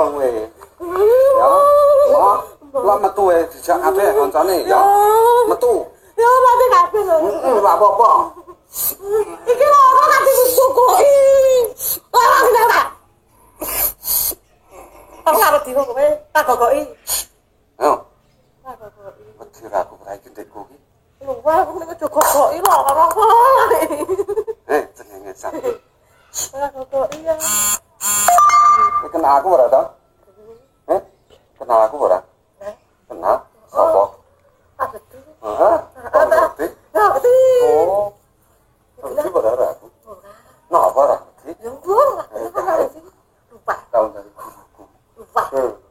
abang we. Ya. Oh, lu metu we dijak kabeh kancane ya. Metu. Ya mati kabeh lho. Ora apa-apa. Iki lho kok tak disukuki. Ora kenapa. Aku arep dino kowe tak gogoki. Ayo. Tak gogoki. Wedi ra aku ora iki ndekku iki. Lho, aku nek gogoki lho ora apa. Jenenge sak. Ora gogoki ya. Kenal aku ora to? Kenal aku ora? Kenal? Sopo? Abdi. Heeh. Abdi. Abdi. Oh. Abdi ora aku. Ora. Napa ora Abdi? Ya mbok, lupa. Tahun dari guruku. Lupa.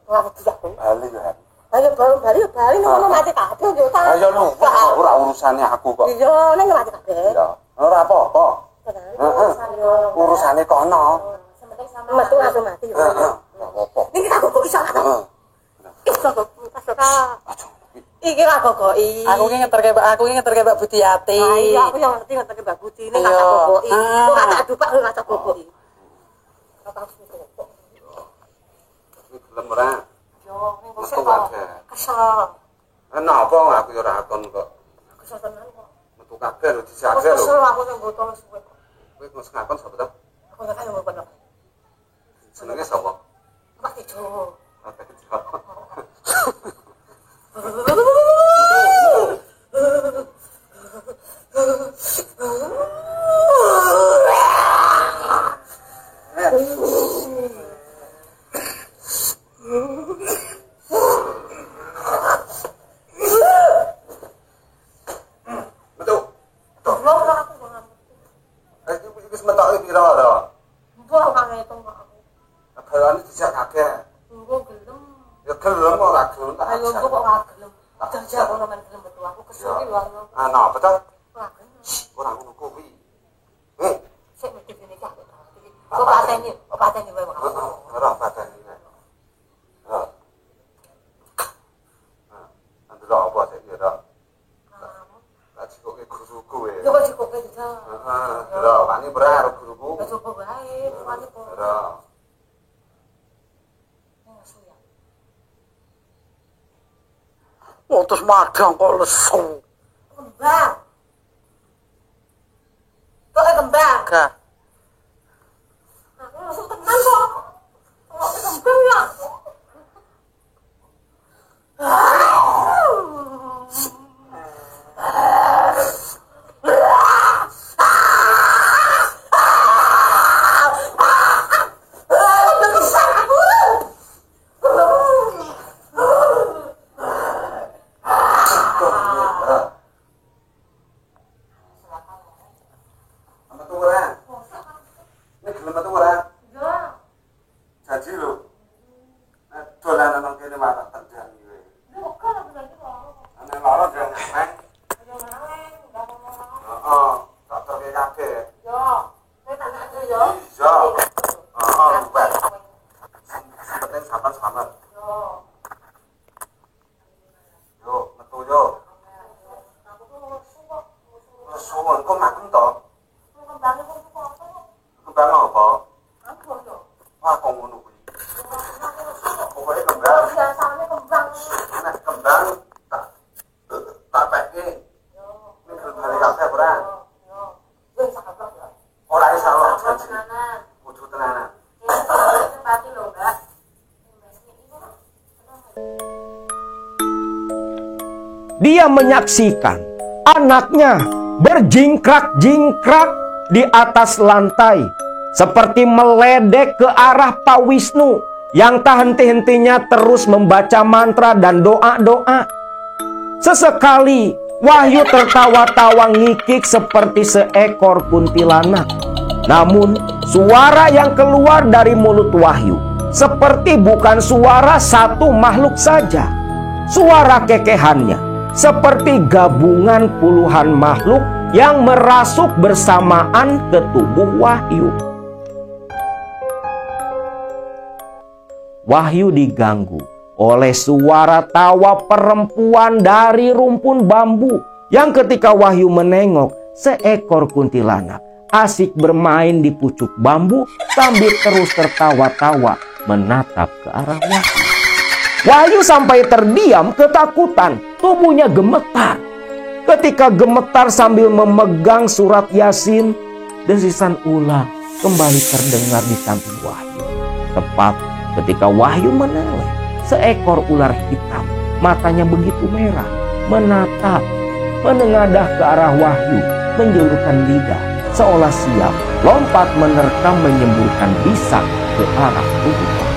Ora tidak. Bali ya. Ayo bali ngono mati kabeh yo ta. Ayo lu, ora urusane aku kok. Iya, nek mati kabeh. Ya, ora apa-apa. Heeh. Urusane kono. Metu langsung mati. Heeh. Ora apa-apa. Niki tak gogoki iso. Heeh. Iso kok. Iki lah gogoki. Aku ki ngeterke Mbak Budiati. Iya, aku yang ngerti ngeterke Mbak Budi nek tak gogoki. Kok tak dupak ora tak gogoki. Ora susu. Iki gelem ora? Yo, ning kok Metu kabeh. kesel. Napa aku ya ora akon kok. Kesel tenan kok. Metu kabeh lho dijake lho. Kesel aku nang botol suwe. Kowe mesti ngakon sapa to? Aku gak kaya ngono. Jenenge sapa? Pak Ijo. Oke, dijawab. Terus madang kok lesu. Kembang. Kok kembang? Gak. Aku langsung tenan kok. Kok kembang ya? Dia menyaksikan anaknya berjingkrak-jingkrak di atas lantai seperti meledek ke arah Pak Wisnu yang tak henti-hentinya terus membaca mantra dan doa-doa. Sesekali Wahyu tertawa-tawa ngikik seperti seekor kuntilanak. Namun suara yang keluar dari mulut Wahyu seperti bukan suara satu makhluk saja. Suara kekehannya seperti gabungan puluhan makhluk yang merasuk bersamaan ke tubuh Wahyu. Wahyu diganggu oleh suara tawa perempuan dari rumpun bambu yang ketika Wahyu menengok, seekor kuntilanak asik bermain di pucuk bambu sambil terus tertawa-tawa menatap ke arah Wahyu. Wahyu sampai terdiam ketakutan, tubuhnya gemetar. Ketika gemetar sambil memegang surat Yasin, desisan ular kembali terdengar di samping Wahyu. Tepat ketika Wahyu menoleh, seekor ular hitam, matanya begitu merah, menatap, menengadah ke arah Wahyu, menjulurkan lidah, seolah siap lompat menerkam menyemburkan bisa ke arah tubuh Wahyu.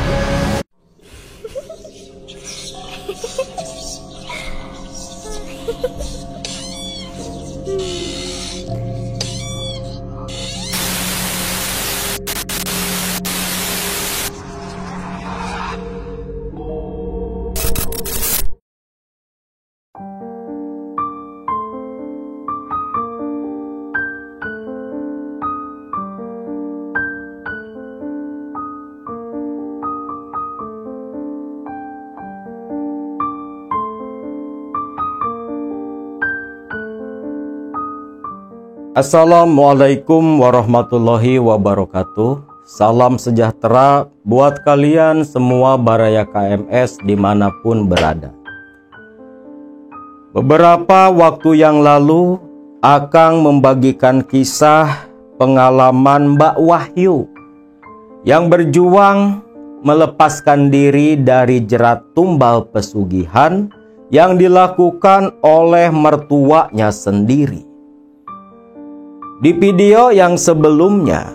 Assalamualaikum warahmatullahi wabarakatuh. Salam sejahtera buat kalian semua Baraya KMS dimanapun berada. Beberapa waktu yang lalu, Akang membagikan kisah pengalaman Mbak Wahyu yang berjuang melepaskan diri dari jerat tumbal pesugihan yang dilakukan oleh mertuanya sendiri. Di video yang sebelumnya,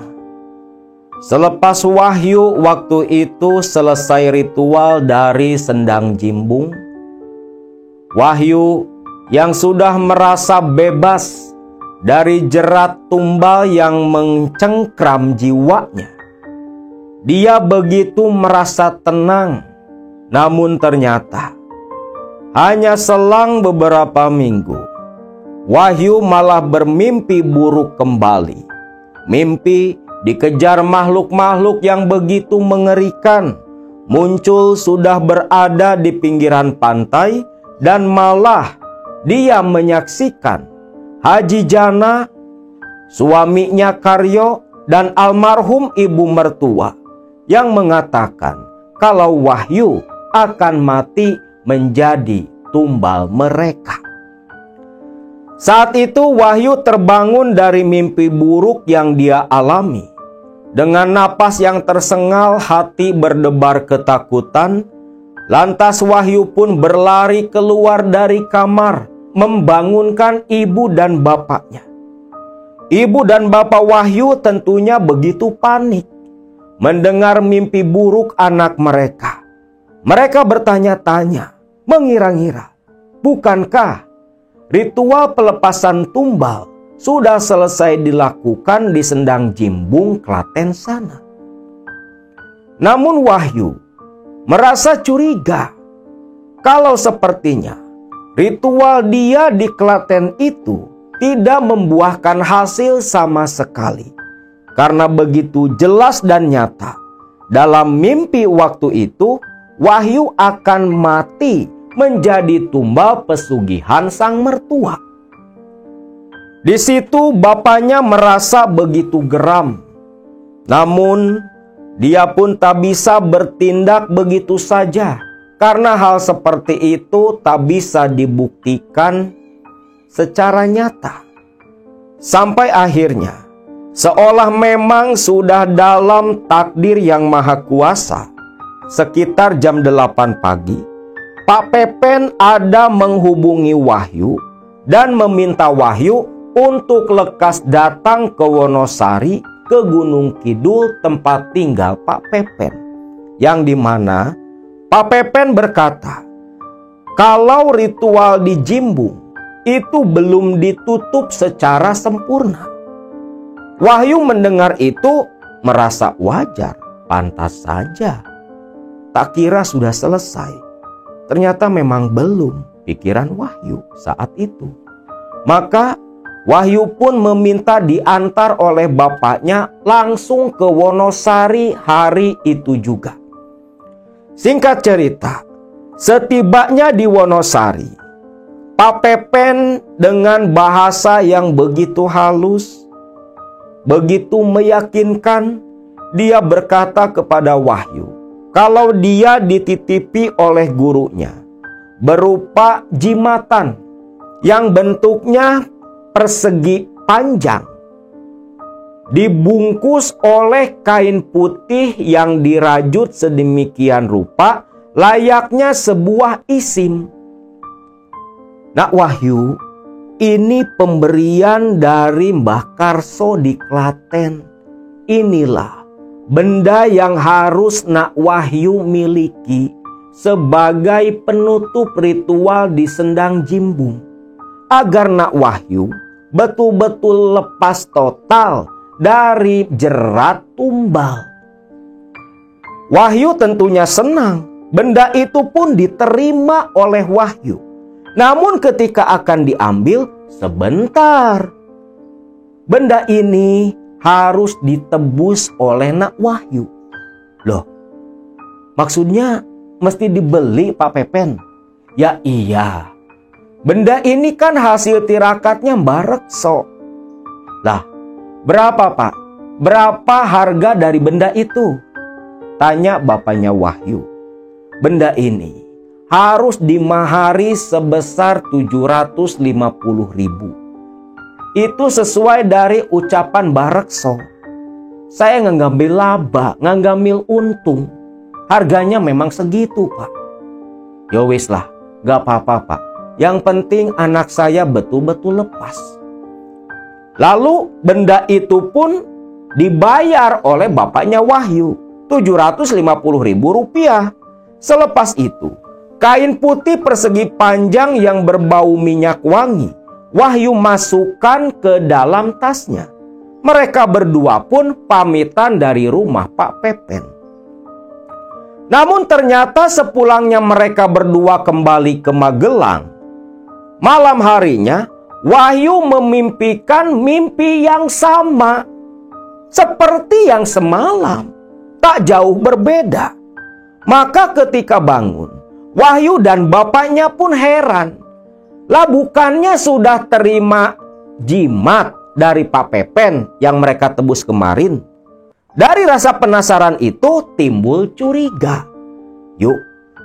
selepas Wahyu waktu itu selesai ritual dari sendang jimbung, Wahyu yang sudah merasa bebas dari jerat tumbal yang mencengkram jiwanya, dia begitu merasa tenang. Namun ternyata hanya selang beberapa minggu, Wahyu malah bermimpi buruk kembali. Mimpi dikejar makhluk-makhluk yang begitu mengerikan. Muncul sudah berada di pinggiran pantai dan malah dia menyaksikan Haji Jana, suaminya Karyo, dan almarhum ibu mertua yang mengatakan kalau Wahyu akan mati menjadi tumbal mereka. Saat itu Wahyu terbangun dari mimpi buruk yang dia alami. Dengan napas yang tersengal, hati berdebar ketakutan. Lantas Wahyu pun berlari keluar dari kamar, membangunkan ibu dan bapaknya. Ibu dan bapak Wahyu tentunya begitu panik mendengar mimpi buruk anak mereka. Mereka bertanya-tanya, mengira-ngira, bukankah ritual pelepasan tumbal sudah selesai dilakukan di Sendang Jimbung, Klaten sana? Namun Wahyu merasa curiga kalau sepertinya ritual dia di Klaten itu tidak membuahkan hasil sama sekali. Karena begitu jelas dan nyata, dalam mimpi waktu itu Wahyu akan mati menjadi tumbal pesugihan sang mertua. Di situ bapaknya merasa begitu geram. Namun dia pun tak bisa bertindak begitu saja, karena hal seperti itu tak bisa dibuktikan secara nyata. Sampai akhirnya, seolah memang sudah dalam takdir yang maha kuasa, sekitar jam 8 pagi, Pak Pepen ada menghubungi Wahyu dan meminta Wahyu untuk lekas datang ke Wonosari, ke Gunung Kidul tempat tinggal Pak Pepen. Yang dimana Pak Pepen berkata, kalau ritual di Jimbung itu belum ditutup secara sempurna. Wahyu mendengar itu merasa wajar, pantas saja. Tak kira sudah selesai. Ternyata memang belum pikiran Wahyu saat itu. Maka Wahyu pun meminta diantar oleh bapaknya langsung ke Wonosari hari itu juga. Singkat cerita, setibanya di Wonosari, Pak Pepen dengan bahasa yang begitu halus, begitu meyakinkan, dia berkata kepada Wahyu kalau dia dititipi oleh gurunya berupa jimatan yang bentuknya persegi panjang, dibungkus oleh kain putih yang dirajut sedemikian rupa layaknya sebuah isim. Nak Wahyu, ini pemberian dari Mbah Karso di Klaten. Inilah benda yang harus Nak Wahyu miliki sebagai penutup ritual di Sendang Jimbung, agar Nak Wahyu betul-betul lepas total dari jerat tumbal. Wahyu tentunya senang. Benda itu pun diterima oleh Wahyu. Namun ketika akan diambil, sebentar. Benda ini harus ditebus oleh Nak Wahyu. Loh, maksudnya mesti dibeli Pak Pepen? Ya iya. Benda ini kan hasil tirakatnya Mbah Rekso. Lah, berapa Pak? Berapa harga dari benda itu? Tanya bapaknya Wahyu. Benda ini harus dimahari sebesar 750.000. Itu sesuai dari ucapan Mbah Rekso. Saya nggak ngambil laba, nggak ngambil untung. Harganya memang segitu Pak. Ya wis lah, gak apa-apa Pak. Yang penting anak saya betul-betul lepas. Lalu benda itu pun dibayar oleh bapaknya Wahyu, 750.000 rupiah. Selepas itu, kain putih persegi panjang yang berbau minyak wangi, Wahyu masukkan ke dalam tasnya. Mereka berdua pun pamitan dari rumah Pak Pepen. Namun ternyata sepulangnya mereka berdua kembali ke Magelang, malam harinya Wahyu memimpikan mimpi yang sama seperti yang semalam, tak jauh berbeda. Maka ketika bangun, Wahyu dan bapaknya pun heran. Lah bukannya sudah terima jimat dari Pak Pepen yang mereka tebus kemarin? Dari rasa penasaran itu timbul curiga. Yuk,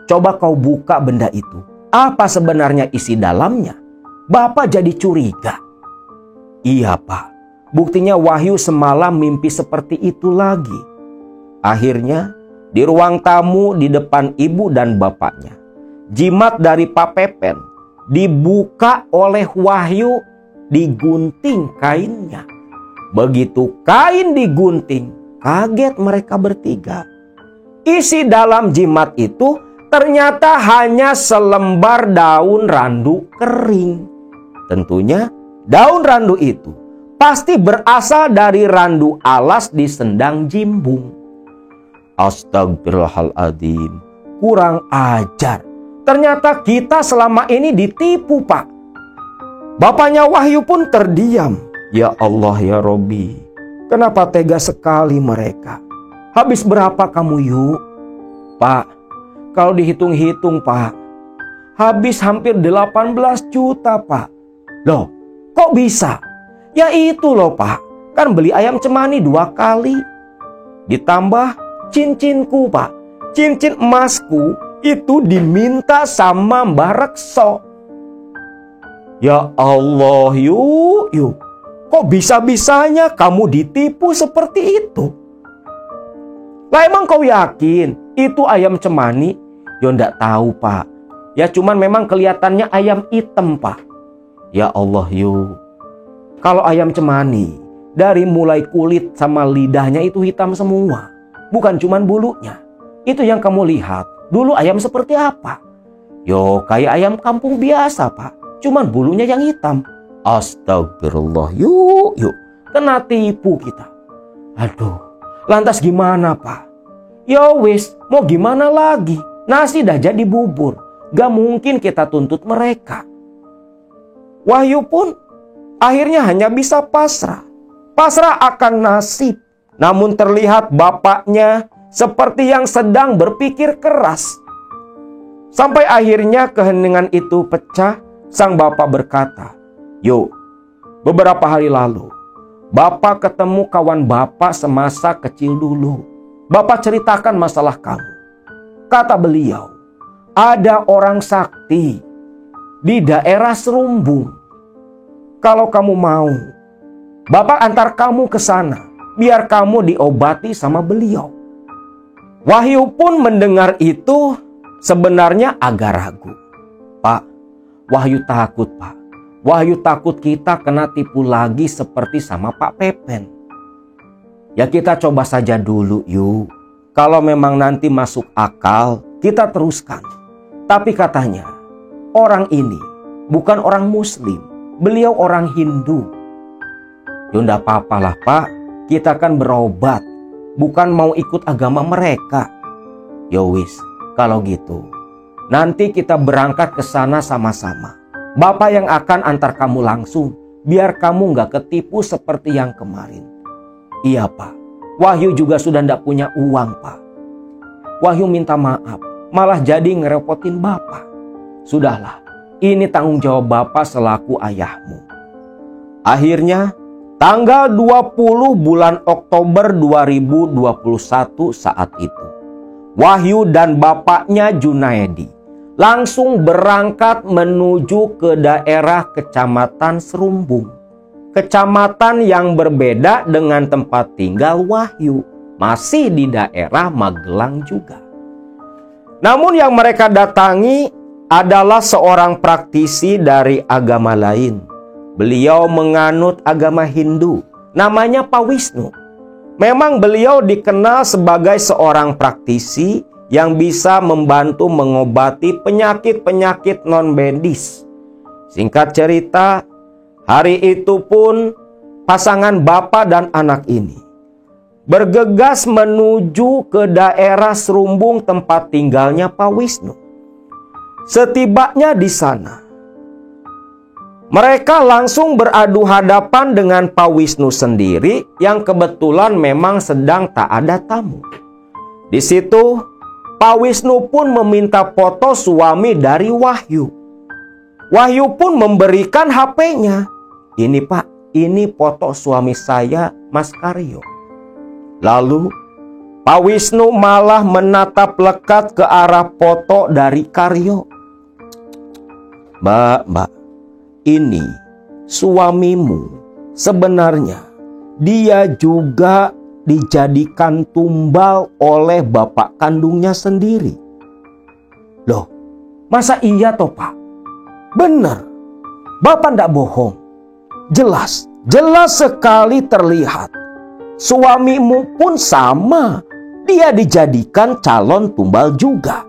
coba kau buka benda itu. Apa sebenarnya isi dalamnya? Bapak jadi curiga. Iya Pak, buktinya Wahyu semalam mimpi seperti itu lagi. Akhirnya di ruang tamu di depan ibu dan bapaknya, jimat dari Pak Pepen dibuka oleh Wahyu, digunting kainnya. Begitu kain digunting, kaget mereka bertiga. Isi dalam jimat itu ternyata hanya selembar daun randu kering. Tentunya daun randu itu pasti berasal dari randu alas di Sendang Jimbung. Astagfirullahaladzim, kurang ajar. Ternyata kita selama ini ditipu Pak. Bapaknya Wahyu pun terdiam. Ya Allah ya Robbi, kenapa tega sekali mereka? Habis berapa kamu yuk? Pak, kalau dihitung-hitung Pak, habis hampir 18 juta Pak. Loh, kok bisa? Ya itu loh Pak, kan beli ayam cemani 2 kali. Ditambah cincinku Pak, cincin emasku itu diminta sama Mbah Rekso. Ya Allah yuk. Kok bisa-bisanya kamu ditipu seperti itu? Lah emang kau yakin itu ayam cemani? Ya ndak tahu Pak. Ya cuman memang kelihatannya ayam hitam Pak. Ya Allah yuk. Kalau ayam cemani, dari mulai kulit sama lidahnya itu hitam semua. Bukan cuman bulunya. Itu yang kamu lihat. Dulu ayam seperti apa? Yo kayak ayam kampung biasa Pak. Cuman bulunya yang hitam. Astagfirullah, yuk. Kena tipu kita. Aduh, lantas gimana Pak? Ya wis, mau gimana lagi? Nasi dah jadi bubur. Gak mungkin kita tuntut mereka. Wahyu pun akhirnya hanya bisa pasrah. Pasrah akan nasib. Namun terlihat bapaknya seperti yang sedang berpikir keras. Sampai akhirnya keheningan itu pecah. Sang bapak berkata, "Yuk, beberapa hari lalu, bapak ketemu kawan bapak semasa kecil dulu. Bapak ceritakan masalah kamu. kata beliau, ada orang sakti di daerah Serumbung. Kalau kamu mau, Bapak antar kamu ke sana, biar kamu diobati sama beliau. Wahyu pun mendengar itu sebenarnya agak ragu. Pak, Wahyu takut, Pak. Wahyu takut kita kena tipu lagi seperti sama Pak Pepen. Ya kita coba saja dulu yuk. Kalau memang nanti masuk akal, kita teruskan. Tapi katanya, orang ini bukan orang Muslim. Beliau orang Hindu. Ya enggak apa-apalah Pak, kita kan berobat. Bukan mau ikut agama mereka. Yowis, kalau gitu, nanti kita berangkat ke sana sama-sama. Bapak yang akan antar kamu langsung, biar kamu nggak ketipu seperti yang kemarin. Iya Pak, Wahyu juga sudah ndak punya uang Pak. Wahyu minta maaf, malah jadi ngerepotin Bapak. Sudahlah, ini tanggung jawab Bapak selaku ayahmu. Akhirnya, tanggal 20 bulan Oktober 2021 saat itu, Wahyu dan bapaknya Junaedi langsung berangkat menuju ke daerah Kecamatan Serumbung. Kecamatan yang berbeda dengan tempat tinggal Wahyu, masih di daerah Magelang juga. Namun yang mereka datangi adalah seorang praktisi dari agama lain. Beliau menganut agama Hindu, namanya Pak Wisnu. Memang beliau dikenal sebagai seorang praktisi yang bisa membantu mengobati penyakit-penyakit non-medis. Singkat cerita, hari itu pun pasangan bapak dan anak ini bergegas menuju ke daerah Serumbung tempat tinggalnya Pak Wisnu. Setibanya di sana, mereka langsung beradu hadapan dengan Pak Wisnu sendiri yang kebetulan memang sedang tak ada tamu. Di situ, Pak Wisnu pun meminta foto suami dari Wahyu. Wahyu pun memberikan HP-nya. Ini Pak, ini foto suami saya, Mas Karyo. Lalu, Pak Wisnu malah menatap lekat ke arah foto dari Karyo. Mbak, ini suamimu. Sebenarnya dia juga dijadikan tumbal oleh bapak kandungnya sendiri. Loh, masa iya toh Pak? Benar, Bapak ndak bohong. Jelas sekali terlihat. Suamimu pun sama, dia dijadikan calon tumbal juga.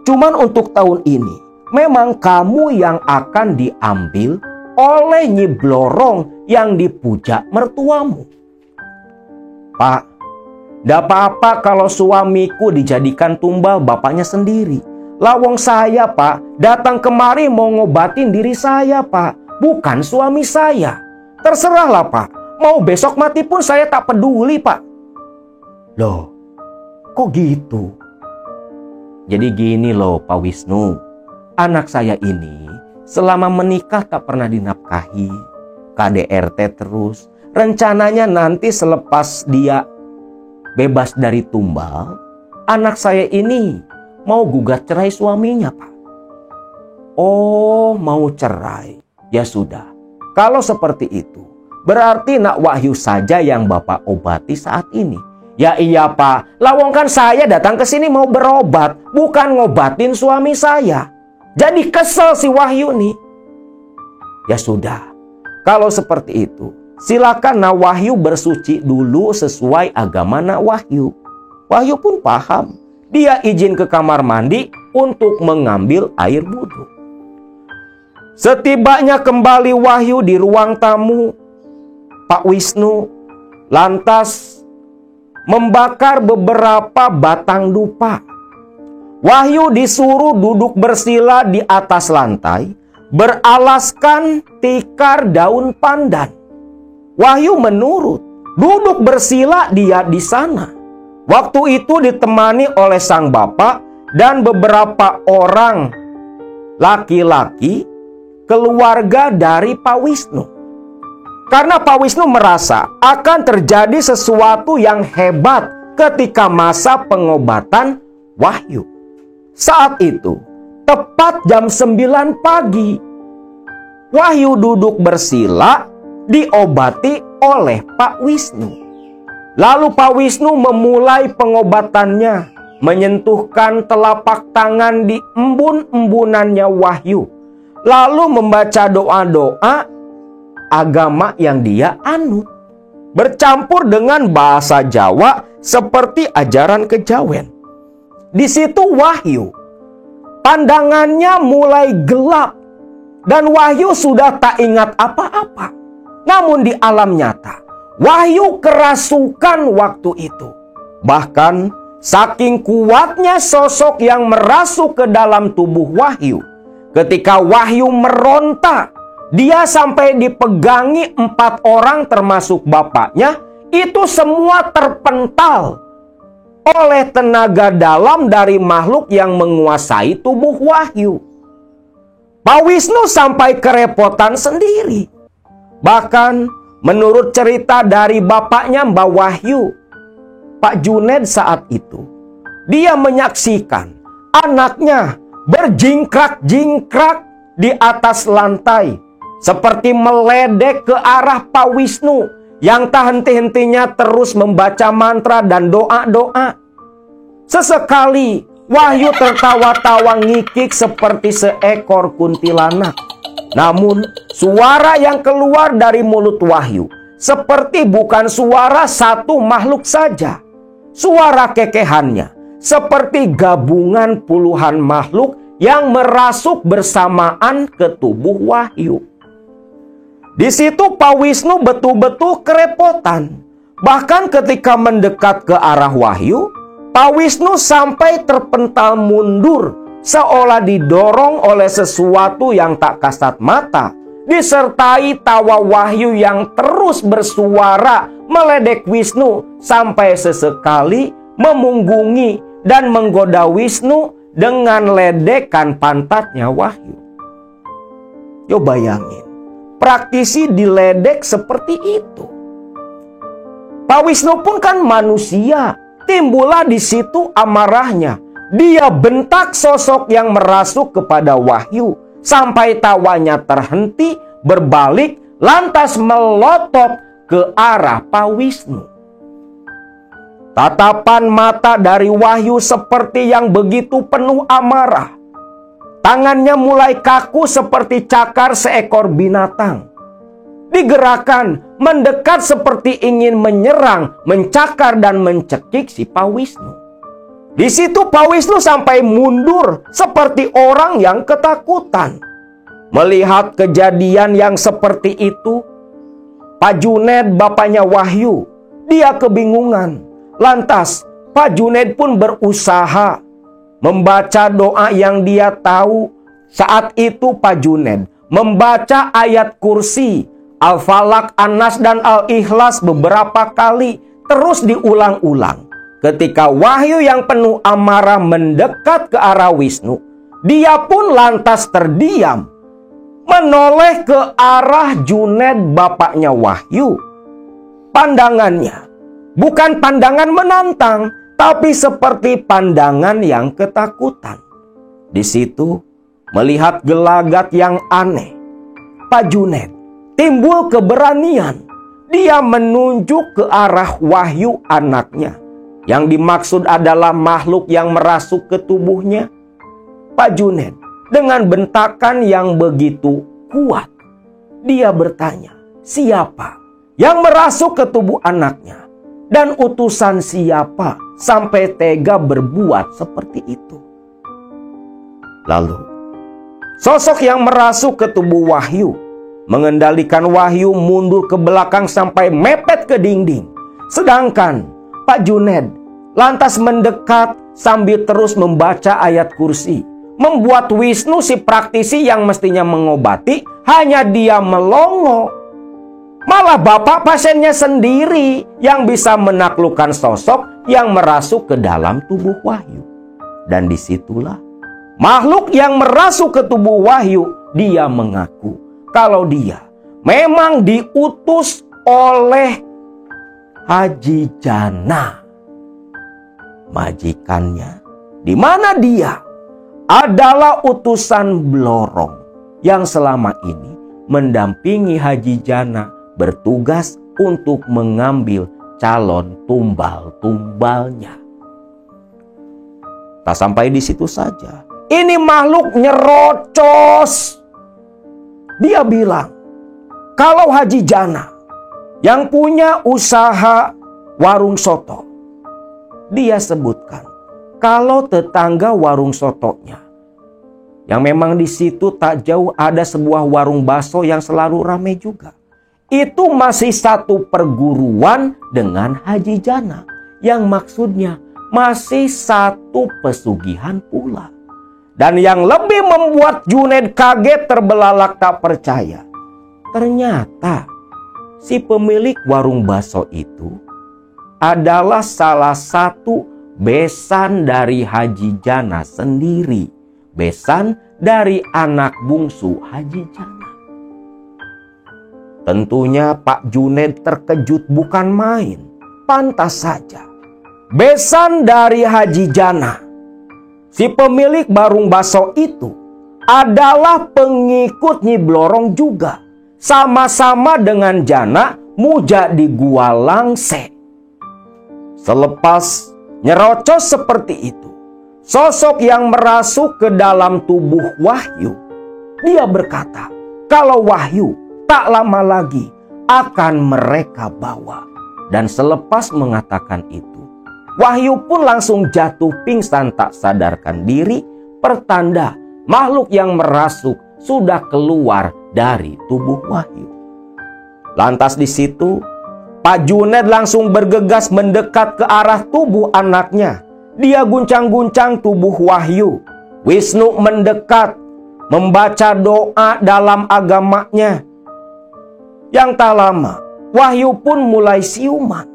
Cuman untuk tahun ini, memang kamu yang akan diambil oleh Nyi Blorong yang dipuja mertuamu. Pak, ndak apa-apa kalau suamiku dijadikan tumbal bapaknya sendiri. Lawong saya Pak, datang kemari mau ngobatin diri saya Pak, bukan suami saya. Terserahlah Pak, mau besok mati pun saya tak peduli Pak. Loh, kok gitu? Jadi gini loh Pak Wisnu, anak saya ini selama menikah tak pernah dinafkahi, KDRT terus. Rencananya nanti selepas dia bebas dari tumbal, anak saya ini mau gugat cerai suaminya Pak. Oh, mau cerai. Ya sudah, kalau seperti itu, berarti nak Wahyu saja yang Bapak obati saat ini. Ya iya Pak, lawongkan saya datang ke sini mau berobat, bukan ngobatin suami saya. Jadi kesel si Wahyu nih. Ya sudah, kalau seperti itu, silakan Nak Wahyu bersuci dulu sesuai agama Nak Wahyu. Wahyu pun paham. Dia izin ke kamar mandi untuk mengambil air wudhu. Setibanya kembali Wahyu di ruang tamu, Pak Wisnu lantas membakar beberapa batang dupa. Wahyu disuruh duduk bersila di atas lantai, beralaskan tikar daun pandan. Wahyu menurut, duduk bersila dia di sana. Waktu itu ditemani oleh sang bapak dan beberapa orang laki-laki keluarga dari Pak Wisnu. Karena Pak Wisnu merasa akan terjadi sesuatu yang hebat ketika masa pengobatan Wahyu. Saat itu, tepat jam 9 pagi, Wahyu duduk bersila diobati oleh Pak Wisnu. Lalu Pak Wisnu memulai pengobatannya, menyentuhkan telapak tangan di embun-embunannya Wahyu, lalu membaca doa-doa agama yang dia anut, bercampur dengan bahasa Jawa seperti ajaran kejawen. Di situ Wahyu, pandangannya mulai gelap dan Wahyu sudah tak ingat apa-apa. Namun di alam nyata, Wahyu kerasukan waktu itu. Bahkan saking kuatnya sosok yang merasuk ke dalam tubuh Wahyu, ketika Wahyu meronta, dia sampai dipegangi 4 orang termasuk bapaknya, itu semua terpental oleh tenaga dalam dari makhluk yang menguasai tubuh Wahyu. Pak Wisnu sampai kerepotan sendiri. Bahkan menurut cerita dari bapaknya Mbak Wahyu, Pak Juned saat itu, dia menyaksikan anaknya berjingkrak-jingkrak di atas lantai, seperti meledek ke arah Pak Wisnu yang tak henti-hentinya terus membaca mantra dan doa-doa. Sesekali Wahyu tertawa-tawa ngikik seperti seekor kuntilanak. Namun suara yang keluar dari mulut Wahyu seperti bukan suara satu makhluk saja. Suara kekehannya seperti gabungan puluhan makhluk yang merasuk bersamaan ke tubuh Wahyu. Di situ Pak Wisnu betul-betul kerepotan. Bahkan ketika mendekat ke arah Wahyu, Pak Wisnu sampai terpental mundur, seolah didorong oleh sesuatu yang tak kasat mata, disertai tawa Wahyu yang terus bersuara meledek Wisnu sampai sesekali memunggungi dan menggoda Wisnu dengan ledekan pantatnya Wahyu. Yo bayangin, praktisi diledek seperti itu. Pak Wisnu pun kan manusia, timbullah di situ amarahnya. Dia bentak sosok yang merasuk kepada Wahyu sampai tawanya terhenti, berbalik, lantas melotot ke arah Pak Wisnu. Tatapan mata dari Wahyu seperti yang begitu penuh amarah. Tangannya mulai kaku seperti cakar seekor binatang. Digerakkan, mendekat seperti ingin menyerang, mencakar dan mencekik si Pak Wisnu. Di situ Pak Wisnu sampai mundur seperti orang yang ketakutan. Melihat kejadian yang seperti itu, Pak Juned, bapaknya Wahyu, dia kebingungan. Lantas Pak Juned pun berusaha membaca doa yang dia tahu. Saat itu Pak Juned membaca ayat kursi, Al-Falaq, An-Nas, dan Al-Ikhlas beberapa kali, terus diulang-ulang. Ketika Wahyu yang penuh amarah mendekat ke arah Wisnu, dia pun lantas terdiam, menoleh ke arah Juned, bapaknya Wahyu. Pandangannya bukan pandangan menantang, tapi seperti pandangan yang ketakutan. Di situ, melihat gelagat yang aneh, Pak Juned timbul keberanian. Dia menunjuk ke arah Wahyu anaknya, yang dimaksud adalah makhluk yang merasuk ke tubuhnya. Pak Juned dengan bentakan yang begitu kuat, dia bertanya, siapa yang merasuk ke tubuh anaknya? Dan utusan siapa sampai tega berbuat seperti itu? Lalu, sosok yang merasuk ke tubuh Wahyu mengendalikan Wahyu mundur ke belakang sampai mepet ke dinding. Sedangkan Pak Juned lantas mendekat sambil terus membaca ayat kursi. Membuat Wisnu, si praktisi yang mestinya mengobati, hanya dia melongo. Malah bapak pasiennya sendiri yang bisa menaklukkan sosok yang merasuk ke dalam tubuh Wahyu. Dan disitulah makhluk yang merasuk ke tubuh Wahyu, dia mengaku kalau dia memang diutus oleh Haji Jana, majikannya di mana dia adalah utusan Blorong yang selama ini mendampingi Haji Jana bertugas untuk mengambil calon tumbal-tumbalnya. Tak sampai di situ saja. Ini makhluk nyerocos. Dia bilang, kalau Haji Jana yang punya usaha warung soto, dia sebutkan kalau tetangga warung sotonya, yang memang di situ tak jauh ada sebuah warung bakso yang selalu ramai juga, itu masih satu perguruan dengan Haji Jana, yang maksudnya masih satu pesugihan pula. Dan yang lebih membuat Junaid kaget terbelalak tak percaya, ternyata si pemilik warung bakso itu adalah salah satu besan dari Haji Jana sendiri. Besan dari anak bungsu Haji Jana. Tentunya Pak Junaid terkejut bukan main. Pantas saja. Besan dari Haji Jana, si pemilik warung bakso itu, adalah pengikut Nyi Blorong juga. Sama-sama dengan Jana muja di Gua Langse. Selepas nyerocos seperti itu, sosok yang merasuk ke dalam tubuh Wahyu, dia berkata, kalau Wahyu tak lama lagi akan mereka bawa. Dan selepas mengatakan itu, Wahyu pun langsung jatuh pingsan tak sadarkan diri, pertanda makhluk yang merasuk sudah keluar dari tubuh Wahyu. Lantas di situ, Pak Junaid langsung bergegas mendekat ke arah tubuh anaknya. Dia guncang-guncang tubuh Wahyu. Wisnu mendekat, membaca doa dalam agamanya. Yang tak lama, Wahyu pun mulai siuman.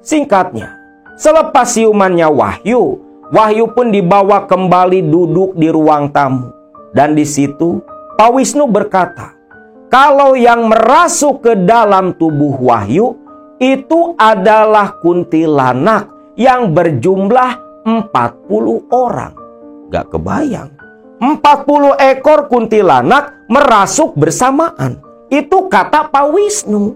Singkatnya, selepas siumannya Wahyu, Wahyu pun dibawa kembali duduk di ruang tamu. Dan di situ, Pak Wisnu berkata, kalau yang merasuk ke dalam tubuh Wahyu itu adalah kuntilanak yang berjumlah 40 orang. Gak kebayang. 40 ekor kuntilanak merasuk bersamaan. Itu kata Pak Wisnu.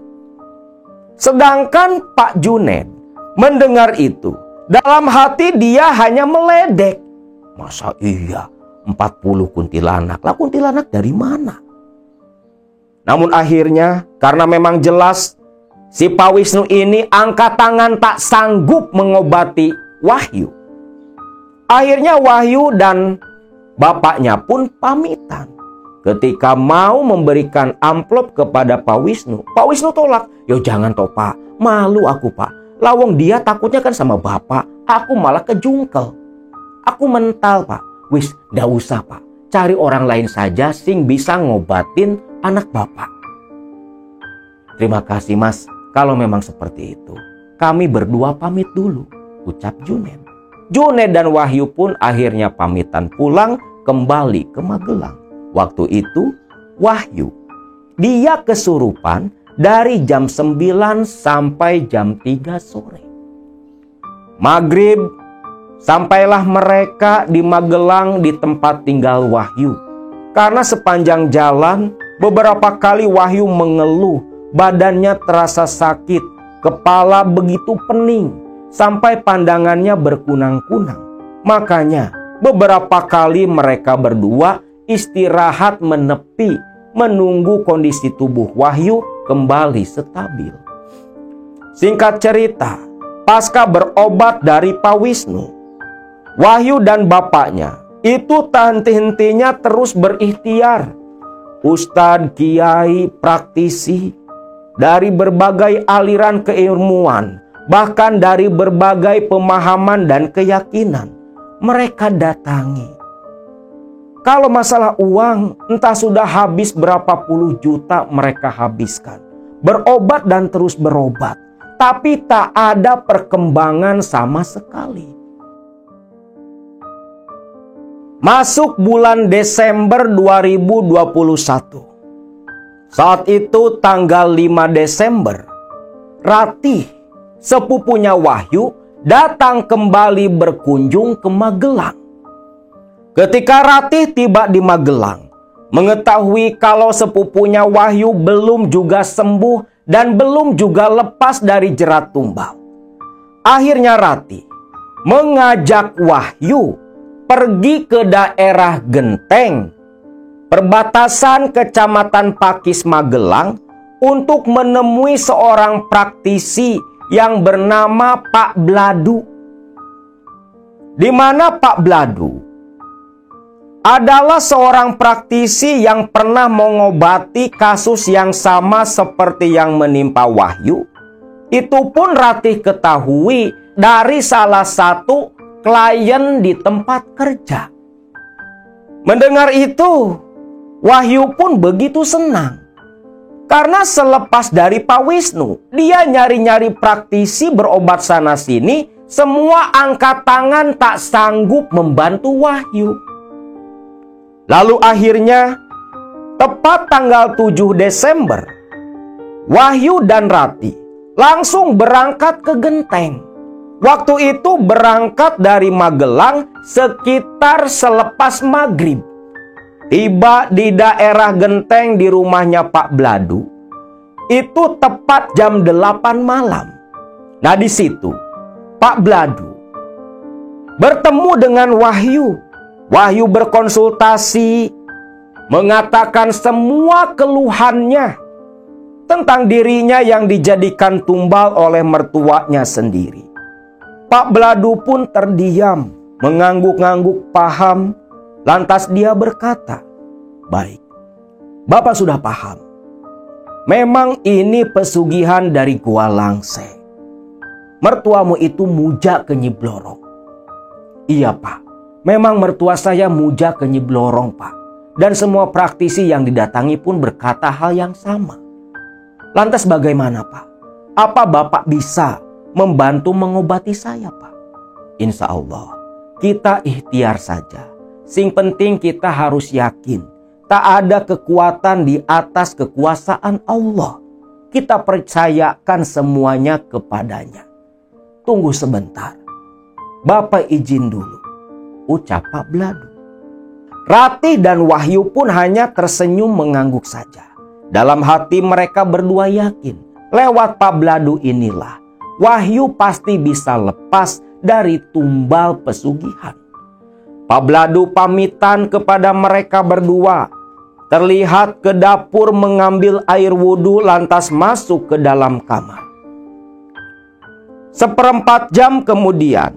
Sedangkan Pak Junaid mendengar itu, dalam hati dia hanya meledek. Masa iya 40 kuntilanak? Lah kuntilanak dari mana? Namun akhirnya karena memang jelas si Pak Wisnu ini angkat tangan tak sanggup mengobati Wahyu. Akhirnya Wahyu dan bapaknya pun pamitan. Ketika mau memberikan amplop kepada Pak Wisnu tolak. Yo jangan toh Pak, malu aku Pak. Lawang dia takutnya kan sama bapak, aku malah kejungkel. Aku mental Pak. Wis, ndak usah Pak. Cari orang lain saja sing bisa ngobatin anak bapak. Terima kasih Mas, kalau memang seperti itu. Kami berdua pamit dulu, ucap Junaid. Junaid dan Wahyu pun akhirnya pamitan pulang kembali ke Magelang. Waktu itu Wahyu, dia kesurupan dari jam 9 sampai jam 3 sore. Maghrib, sampailah mereka di Magelang di tempat tinggal Wahyu. Karena sepanjang jalan, beberapa kali Wahyu mengeluh, badannya terasa sakit, kepala begitu pening, sampai pandangannya berkunang-kunang. Makanya beberapa kali mereka berdua istirahat menepi, menunggu kondisi tubuh Wahyu kembali stabil. Singkat cerita, pasca berobat dari Pak Wisnu, Wahyu dan bapaknya itu tak henti-hentinya terus berikhtiar. Ustadz, kiai, praktisi dari berbagai aliran keilmuan, bahkan dari berbagai pemahaman dan keyakinan, mereka datangi. Kalau masalah uang, entah sudah habis berapa puluh juta mereka habiskan. Berobat dan terus berobat. Tapi tak ada perkembangan sama sekali. Masuk bulan Desember 2021. Saat itu tanggal 5 Desember, Ratih, sepupunya Wahyu, datang kembali berkunjung ke Magelang. Ketika Ratih tiba di Magelang, mengetahui kalau sepupunya Wahyu belum juga sembuh dan belum juga lepas dari jerat tumbal. Akhirnya Ratih mengajak Wahyu pergi ke daerah Genteng, perbatasan Kecamatan Pakis Magelang, untuk menemui seorang praktisi yang bernama Pak Bladu. Di mana Pak Bladu adalah seorang praktisi yang pernah mengobati kasus yang sama seperti yang menimpa Wahyu. Itu pun Ratih ketahui dari salah satu klien di tempat kerja. Mendengar itu, Wahyu pun begitu senang. Karena selepas dari Pak Wisnu, dia nyari-nyari praktisi berobat sana-sini, semua angkat tangan tak sanggup membantu Wahyu. Lalu akhirnya, tepat tanggal 7 Desember, Wahyu dan Ratih langsung berangkat ke Genteng. Waktu itu berangkat dari Magelang sekitar selepas maghrib. Tiba di daerah Genteng di rumahnya Pak Bladu, itu tepat jam 8 malam. Nah di situ, Pak Bladu bertemu dengan Wahyu. Wahyu berkonsultasi, mengatakan semua keluhannya tentang dirinya yang dijadikan tumbal oleh mertuanya sendiri. Pak Bladu pun terdiam, mengangguk-angguk paham. Lantas dia berkata, "Baik, Bapak sudah paham. Memang ini pesugihan dari Gua Langse. Mertuamu itu muja ke Nyi Blorong." "Iya Pak, memang mertua saya muja ke Nyi Blorong Pak. Dan semua praktisi yang didatangi pun berkata hal yang sama. Lantas bagaimana Pak? Apa Bapak bisa membantu mengobati saya Pak?" "Insya Allah, kita ikhtiar saja. Sing penting kita harus yakin, tak ada kekuatan di atas kekuasaan Allah. Kita percayakan semuanya kepadanya. Tunggu sebentar, Bapak izin dulu," ucap Pak Bladu. Ratih dan Wahyu pun hanya tersenyum mengangguk saja. Dalam hati mereka berdua yakin, lewat Pak Bladu inilah Wahyu pasti bisa lepas dari tumbal pesugihan. Pak Bladu pamitan kepada mereka berdua, terlihat ke dapur mengambil air wudhu lantas masuk ke dalam kamar. 1/4 jam kemudian,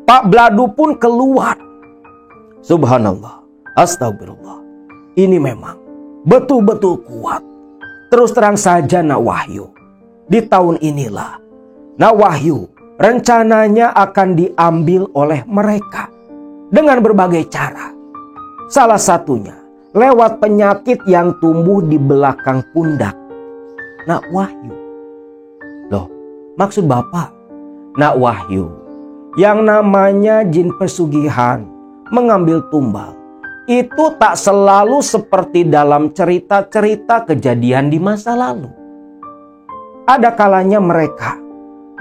Pak Bladu pun keluar. Subhanallah, astagfirullah. Ini memang betul-betul kuat. Terus terang saja Nak Wahyu, di tahun inilah Nak Wahyu rencananya akan diambil oleh mereka dengan berbagai cara. Salah satunya lewat penyakit yang tumbuh di belakang pundak Nak Wahyu. Loh, maksud Bapak? Nak Wahyu, yang namanya jin pesugihan mengambil tumbal itu tak selalu seperti dalam cerita-cerita kejadian di masa lalu. Ada kalanya mereka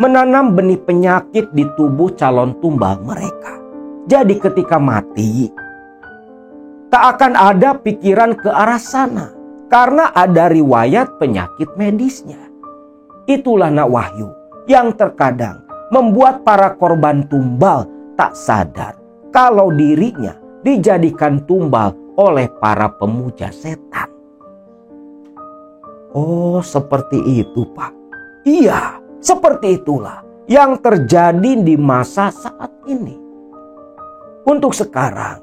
menanam benih penyakit di tubuh calon tumbal mereka. Jadi ketika mati, tak akan ada pikiran ke arah sana karena ada riwayat penyakit medisnya. Itulah Nak Wahyu yang terkadang membuat para korban tumbal tak sadar kalau dirinya dijadikan tumbal oleh para pemuja setan. Oh, seperti itu Pak. Iya, seperti itulah yang terjadi di masa saat ini. Untuk sekarang,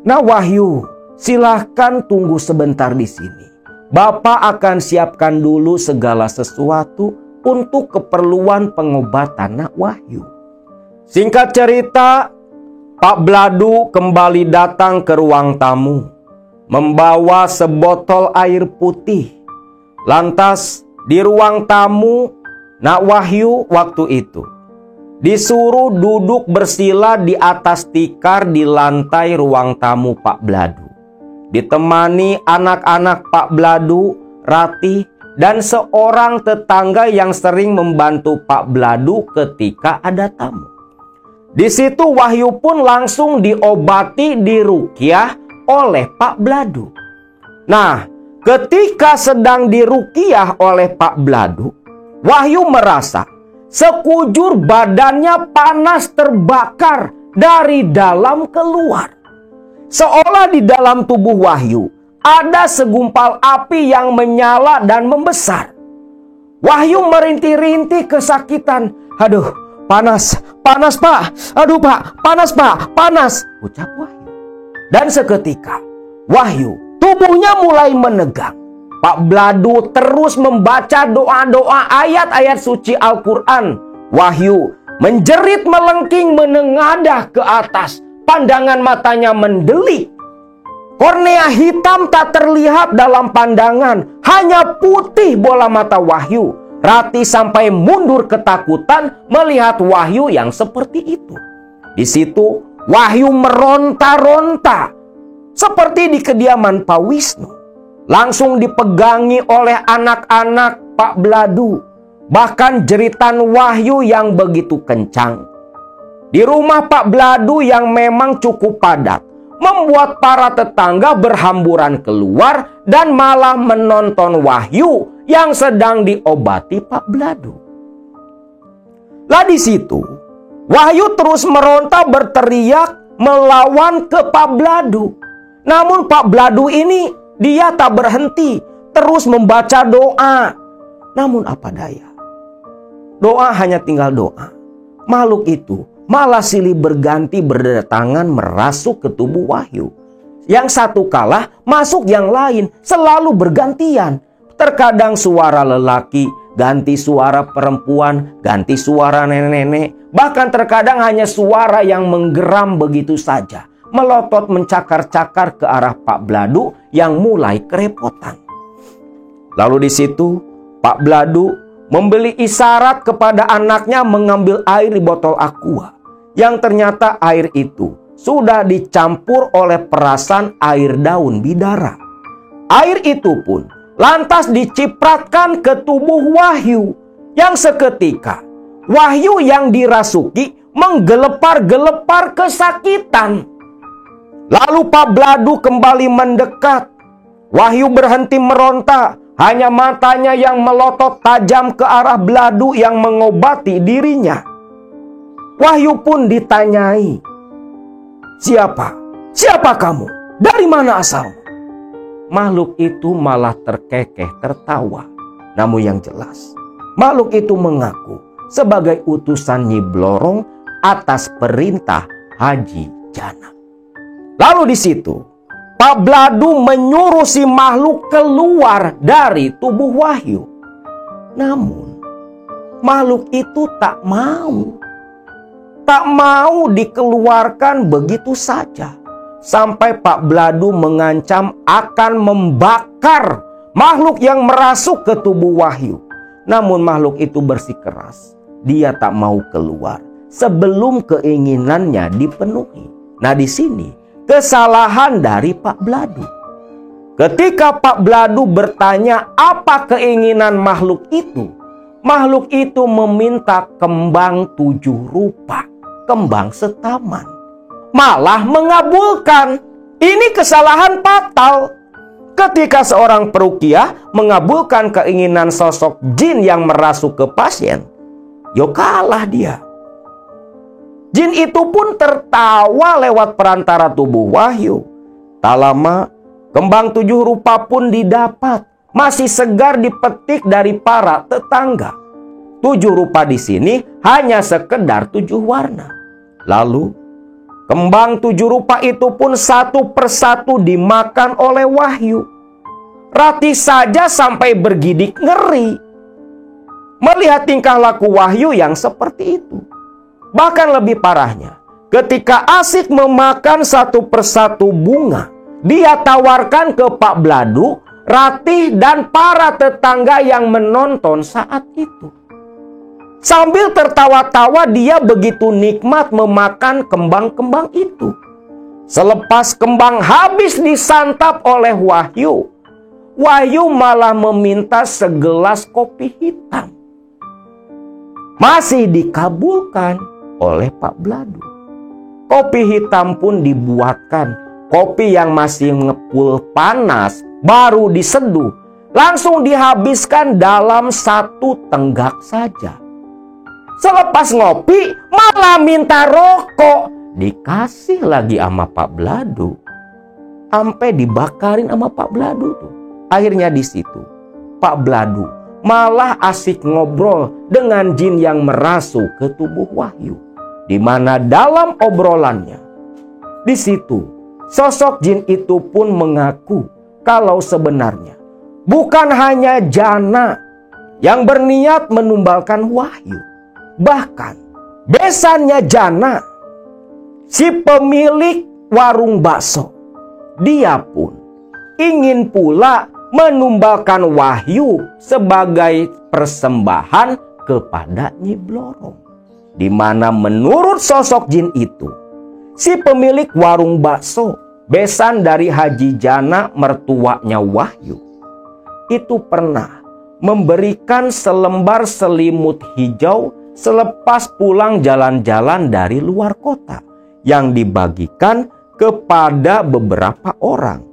Nak Wahyu, silahkan tunggu sebentar di sini. Bapak akan siapkan dulu segala sesuatu untuk keperluan pengobatan Nak Wahyu. Singkat cerita, Pak Bladu kembali datang ke ruang tamu, membawa sebotol air putih. Lantas di ruang tamu, Nak Wahyu waktu itu disuruh duduk bersila di atas tikar di lantai ruang tamu Pak Bladu. Ditemani anak-anak Pak Bladu, Ratih, dan seorang tetangga yang sering membantu Pak Bladu ketika ada tamu. Di situ Wahyu pun langsung diobati, diruqyah oleh Pak Bladu. Nah, ketika sedang diruqyah oleh Pak Bladu, Wahyu merasa sekujur badannya panas terbakar dari dalam keluar. Seolah di dalam tubuh Wahyu ada segumpal api yang menyala dan membesar. Wahyu merintih-rintih kesakitan. Aduh, panas, panas Pak. Aduh Pak, panas Pak, panas, ucap Wahyu. Dan seketika Wahyu tubuhnya mulai menegang. Pak Bladu terus membaca doa-doa ayat-ayat suci Al-Quran. Wahyu menjerit melengking menengadah ke atas. Pandangan matanya mendelik. Kornea hitam tak terlihat dalam pandangan. Hanya putih bola mata Wahyu. Rati sampai mundur ketakutan melihat Wahyu yang seperti itu. Di situ Wahyu meronta-ronta. Seperti di kediaman Pak Wisnu. Langsung dipegangi oleh anak-anak Pak Bladu. Bahkan jeritan Wahyu yang begitu kencang. Di rumah Pak Bladu yang memang cukup padat, membuat para tetangga berhamburan keluar dan malah menonton Wahyu yang sedang diobati Pak Bladu. Lah di situ, Wahyu terus meronta berteriak melawan ke Pak Bladu. Namun Pak Bladu ini dia tak berhenti, terus membaca doa. Namun apa daya? Doa hanya tinggal doa. Makhluk itu malah silih berganti berdatangan merasuk ke tubuh Wahyu. Yang satu kalah masuk yang lain, selalu bergantian. Terkadang suara lelaki, ganti suara perempuan, ganti suara nenek-nenek. Bahkan terkadang hanya suara yang menggeram begitu saja. Melotot mencakar-cakar ke arah Pak Bladu yang mulai kerepotan. Lalu di situ Pak Bladu memberi isyarat kepada anaknya mengambil air di botol aqua. Yang ternyata air itu sudah dicampur oleh perasan air daun bidara. Air itu pun lantas dicipratkan ke tubuh Wahyu. Yang seketika Wahyu yang dirasuki menggelepar-gelepar kesakitan. Lalu Pak Bladu kembali mendekat. Wahyu berhenti meronta. Hanya matanya yang melotot tajam ke arah Bladu yang mengobati dirinya. Wahyu pun ditanyai, "Siapa? Siapa kamu? Dari mana asalmu?" Makhluk itu malah terkekeh tertawa. Namun yang jelas, makhluk itu mengaku sebagai utusan Nyi Blorong atas perintah Haji Jana. Lalu di situ, Pak Bladu menyuruh si makhluk keluar dari tubuh Wahyu. Namun, makhluk itu tak mau. Tak mau dikeluarkan begitu saja. Sampai Pak Bladu mengancam akan membakar makhluk yang merasuk ke tubuh Wahyu. Namun makhluk itu bersikeras. Dia tak mau keluar sebelum keinginannya dipenuhi. Nah di sini kesalahan dari Pak Bladu. Ketika Pak Bladu bertanya apa keinginan makhluk itu meminta kembang 7 rupa, kembang setaman. Malah mengabulkan. Ini kesalahan fatal. Ketika seorang peruqyah mengabulkan keinginan sosok jin yang merasuk ke pasien, yo kalah dia. Jin itu pun tertawa lewat perantara tubuh Wahyu. Tak lama, kembang 7 rupa pun didapat. Masih segar dipetik dari para tetangga. 7 rupa di sini hanya sekedar 7 warna. Lalu, kembang 7 rupa itu pun satu persatu dimakan oleh Wahyu. Rati saja sampai bergidik ngeri melihat tingkah laku Wahyu yang seperti itu. Bahkan lebih parahnya, ketika asik memakan satu persatu bunga, dia tawarkan ke Pak Bladu, Ratih dan para tetangga yang menonton saat itu. Sambil tertawa-tawa dia begitu nikmat memakan kembang-kembang itu. Selepas kembang habis disantap oleh Wahyu, Wahyu malah meminta segelas kopi hitam. Masih dikabulkan oleh Pak Bladu. Kopi hitam pun dibuatkan. Kopi yang masih ngepul panas baru diseduh, langsung dihabiskan dalam 1 tenggak saja. Selepas ngopi malah minta rokok. Dikasih lagi sama Pak Bladu. Sampai dibakarin sama Pak Bladu tuh. Akhirnya di situ Pak Bladu malah asik ngobrol dengan jin yang merasuk ke tubuh Wahyu. Di mana dalam obrolannya, di situ sosok jin itu pun mengaku kalau sebenarnya bukan hanya jana yang berniat menumbalkan Wahyu. Bahkan besannya jana, si pemilik warung bakso, dia pun ingin pula menumbalkan Wahyu sebagai persembahan kepada Nyi Blorong. Di mana menurut sosok jin itu, si pemilik warung bakso, besan dari Haji Jana mertuanya Wahyu, itu pernah memberikan selembar selimut hijau selepas pulang jalan-jalan dari luar kota yang dibagikan kepada beberapa orang.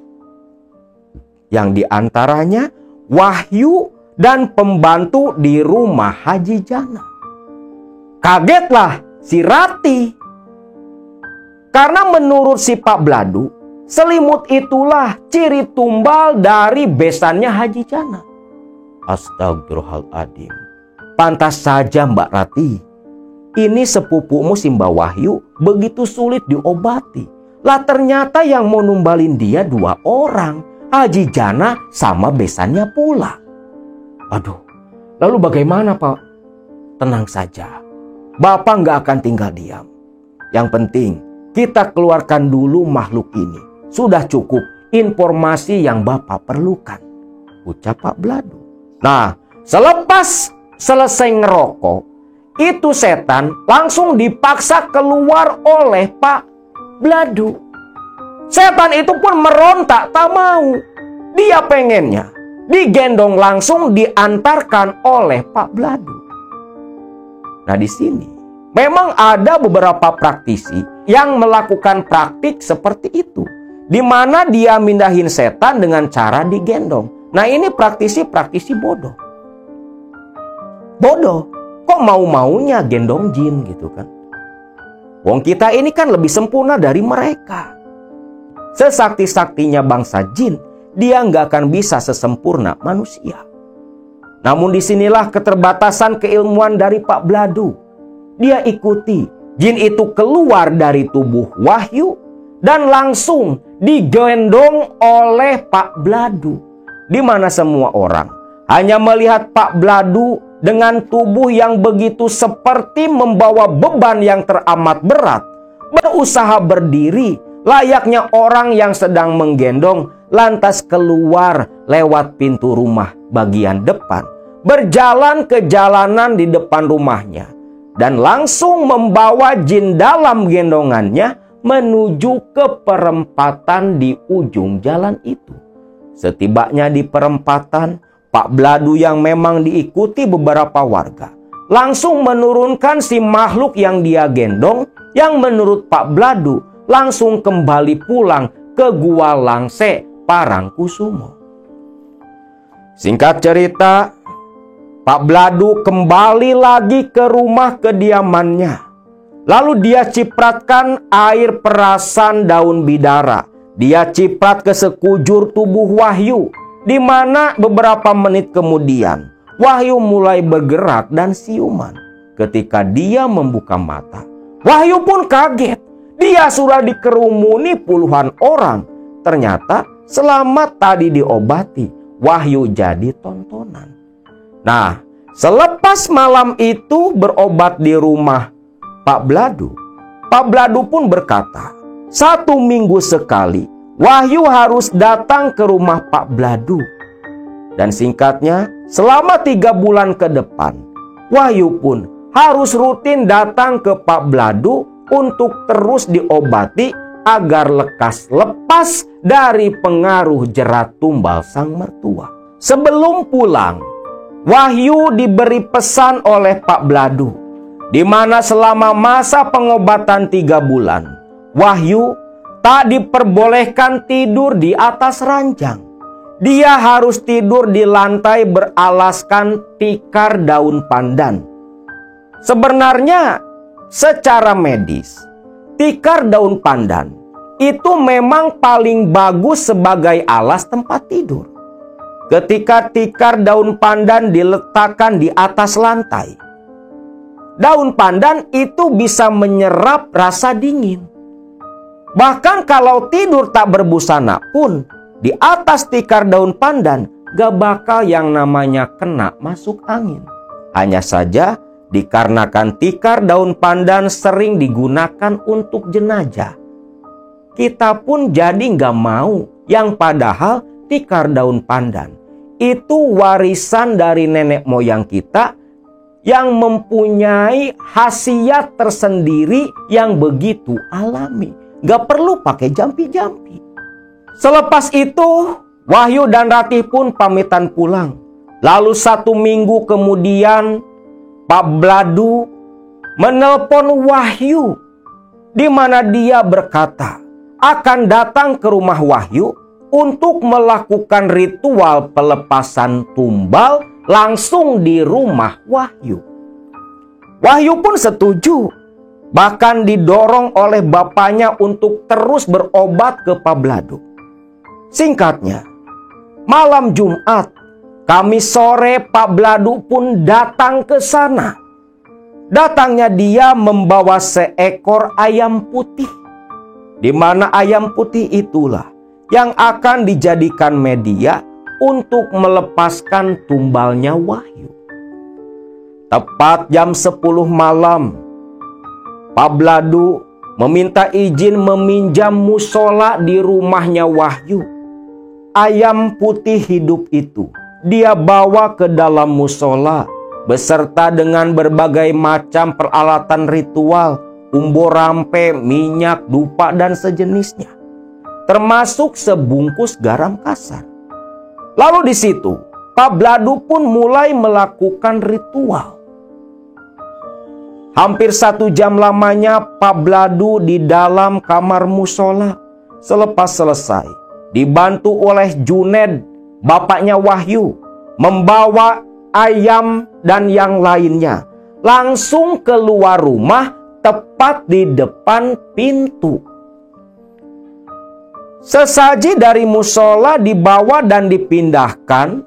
Yang diantaranya Wahyu dan pembantu di rumah Haji Jana. Kagetlah si Rati. Karena menurut si Pak Bladu, selimut itulah ciri tumbal dari besannya Haji Jana. Astagfirullahaladzim. Pantas saja Mbak Rati. Ini sepupumu si Mbak Wahyu begitu sulit diobati. Lah ternyata yang mau numbalin dia 2 orang. Haji Jana sama besannya pula. Aduh, lalu bagaimana Pak? Tenang saja, Bapak nggak akan tinggal diam. Yang penting kita keluarkan dulu makhluk ini. Sudah cukup informasi yang Bapak perlukan, ucap Pak Bladu. Nah, selepas selesai ngerokok, itu setan langsung dipaksa keluar oleh Pak Bladu. Setan itu pun merontak, tak mau. Dia pengennya digendong langsung diantarkan oleh Pak Bladu. Nah di sini memang ada beberapa praktisi yang melakukan praktik seperti itu, di mana dia mindahin setan dengan cara digendong. Nah ini praktisi bodoh. Bodoh, kok mau-maunya gendong jin gitu kan? Wong kita ini kan lebih sempurna dari mereka. Sesakti-saktinya bangsa jin, dia nggak akan bisa sesempurna manusia. Namun disinilah keterbatasan keilmuan dari Pak Bladu. Dia ikuti jin itu keluar dari tubuh Wahyu dan langsung digendong oleh Pak Bladu. Di mana semua orang hanya melihat Pak Bladu dengan tubuh yang begitu seperti membawa beban yang teramat berat, berusaha berdiri layaknya orang yang sedang menggendong, lantas keluar lewat pintu rumah bagian depan, berjalan ke jalanan di depan rumahnya, dan langsung membawa jin dalam gendongannya menuju ke perempatan di ujung jalan itu. Setibanya di perempatan, Pak Bladu yang memang diikuti beberapa warga langsung menurunkan si makhluk yang dia gendong, yang menurut Pak Bladu langsung kembali pulang ke Gua Langse Parangkusumo. Singkat cerita, Pak Bladu kembali lagi ke rumah kediamannya. Lalu dia cipratkan air perasan daun bidara. Dia ciprat ke sekujur tubuh Wahyu, di mana beberapa menit kemudian Wahyu mulai bergerak dan siuman. Ketika dia membuka mata, Wahyu pun kaget. Dia sudah dikerumuni puluhan orang. Ternyata selamat tadi diobati, Wahyu jadi tontonan. Nah, selepas malam itu berobat di rumah Pak Bladu, Pak Bladu pun berkata, 1 minggu sekali Wahyu harus datang ke rumah Pak Bladu. Dan singkatnya, selama 3 bulan ke depan, Wahyu pun harus rutin datang ke Pak Bladu untuk terus diobati agar lekas lepas dari pengaruh jerat tumbal sang mertua. Sebelum pulang, Wahyu diberi pesan oleh Pak Bladu, di mana selama masa pengobatan 3 bulan, Wahyu tak diperbolehkan tidur di atas ranjang. Dia harus tidur di lantai beralaskan tikar daun pandan. Sebenarnya secara medis, tikar daun pandan itu memang paling bagus sebagai alas tempat tidur. Ketika tikar daun pandan diletakkan di atas lantai, daun pandan itu bisa menyerap rasa dingin. Bahkan kalau tidur tak berbusana pun, di atas tikar daun pandan gak bakal yang namanya kena masuk angin. Hanya saja dikarenakan tikar daun pandan sering digunakan untuk jenazah, kita pun jadi gak mau, yang padahal tikar daun pandan itu warisan dari nenek moyang kita yang mempunyai khasiat tersendiri yang begitu alami. Gak perlu pakai jampi-jampi. Selepas itu, Wahyu dan Ratih pun pamitan pulang. Lalu 1 minggu kemudian, Pak Bladu menelpon Wahyu, di mana dia berkata akan datang ke rumah Wahyu untuk melakukan ritual pelepasan tumbal langsung di rumah Wahyu. Wahyu pun setuju, bahkan didorong oleh bapaknya untuk terus berobat ke Pak Bladu. Singkatnya, malam Jumat, Kamis sore Pak Bladu pun datang ke sana. Datangnya dia membawa seekor ayam putih, di mana ayam putih itulah yang akan dijadikan media untuk melepaskan tumbalnya Wahyu. Tepat jam 10 malam, Pak Bladu meminta izin meminjam musola di rumahnya Wahyu. Ayam putih hidup itu dia bawa ke dalam musola beserta dengan berbagai macam peralatan ritual, umbo rampe, minyak, dupa, dan sejenisnya, termasuk sebungkus garam kasar. Lalu di situ Pak Bladu pun mulai melakukan ritual. Hampir 1 jam lamanya Pak Bladu di dalam kamar musola. Selepas selesai, dibantu oleh Juned, bapaknya Wahyu, membawa ayam dan yang lainnya langsung keluar rumah tepat di depan pintu. Sesaji dari musola dibawa dan dipindahkan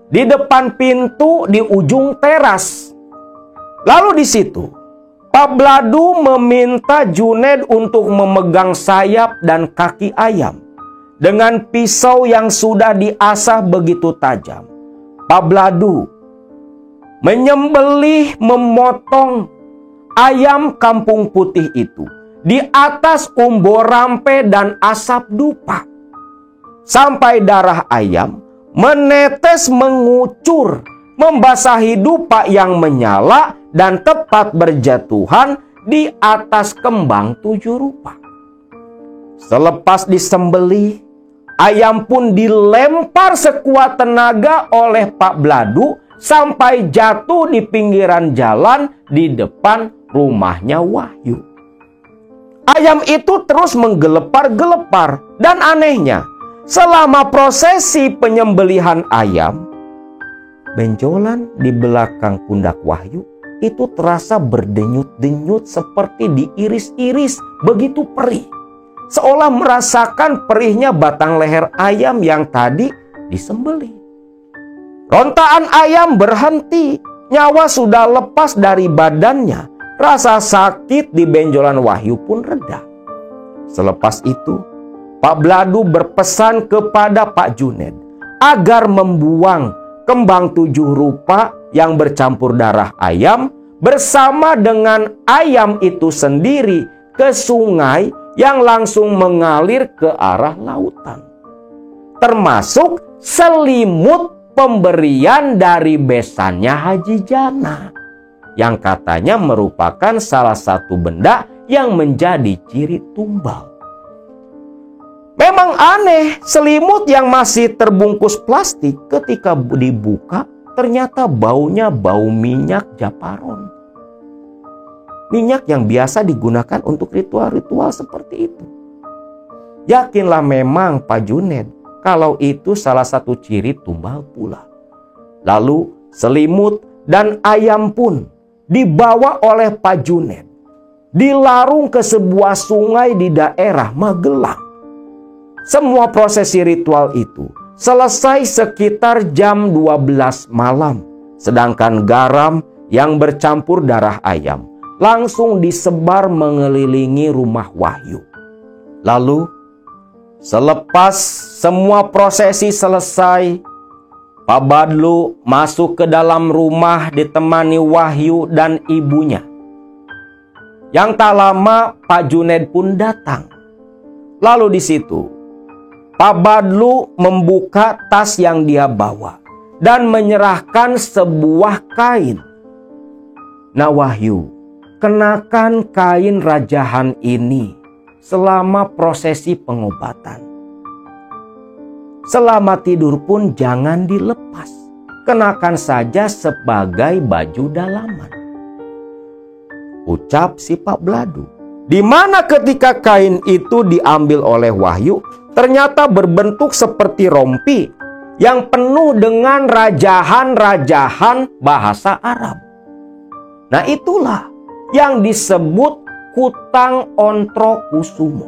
di depan pintu di ujung teras. Lalu di situ Pak Bladu meminta Juned untuk memegang sayap dan kaki ayam dengan pisau yang sudah diasah begitu tajam. Pak Bladu menyembelih, memotong ayam kampung putih itu di atas umbo rampe dan asap dupa, sampai darah ayam menetes mengucur, membasahi dupa yang menyala dan tepat berjatuhan di atas kembang 7 rupa. Selepas disembelih, ayam pun dilempar sekuat tenaga oleh Pak Bladu sampai jatuh di pinggiran jalan di depan rumahnya Wahyu. Ayam itu terus menggelepar-gelepar, dan anehnya, selama prosesi penyembelihan ayam, benjolan di belakang pundak Wahyu itu terasa berdenyut-denyut seperti diiris-iris, begitu perih. Seolah merasakan perihnya batang leher ayam yang tadi disembelih. Rontaan ayam berhenti, nyawa sudah lepas dari badannya. Rasa sakit di benjolan Wahyu pun reda. Selepas itu, Pak Bladu berpesan kepada Pak Juned agar membuang kembang 7 rupa yang bercampur darah ayam bersama dengan ayam itu sendiri ke sungai yang langsung mengalir ke arah lautan, termasuk selimut pemberian dari besannya Haji Jana, yang katanya merupakan salah satu benda yang menjadi ciri tumbal. Memang aneh, selimut yang masih terbungkus plastik ketika dibuka ternyata baunya bau minyak japaron. Minyak yang biasa digunakan untuk ritual-ritual seperti itu. Yakinlah memang Pak Juned kalau itu salah satu ciri tumbal pula. Lalu selimut dan ayam pun dibawa oleh Pak Juned, dilarung ke sebuah sungai di daerah Magelang. Semua prosesi ritual itu selesai sekitar jam 12 malam. Sedangkan garam yang bercampur darah ayam langsung disebar mengelilingi rumah Wahyu. Lalu selepas semua prosesi selesai, Pak Badlu masuk ke dalam rumah ditemani Wahyu dan ibunya. Yang tak lama Pak Juned pun datang. Lalu di situ Pak Badlu membuka tas yang dia bawa dan menyerahkan sebuah kain. Nah Wahyu, kenakan kain rajahan ini selama prosesi pengobatan. Selama tidur pun jangan dilepas. Kenakan saja sebagai baju dalaman, ucap si Pak Bladu. Di mana ketika kain itu diambil oleh Wahyu, ternyata berbentuk seperti rompi yang penuh dengan rajahan-rajahan bahasa Arab. Nah itulah yang disebut kutang ontrokusumo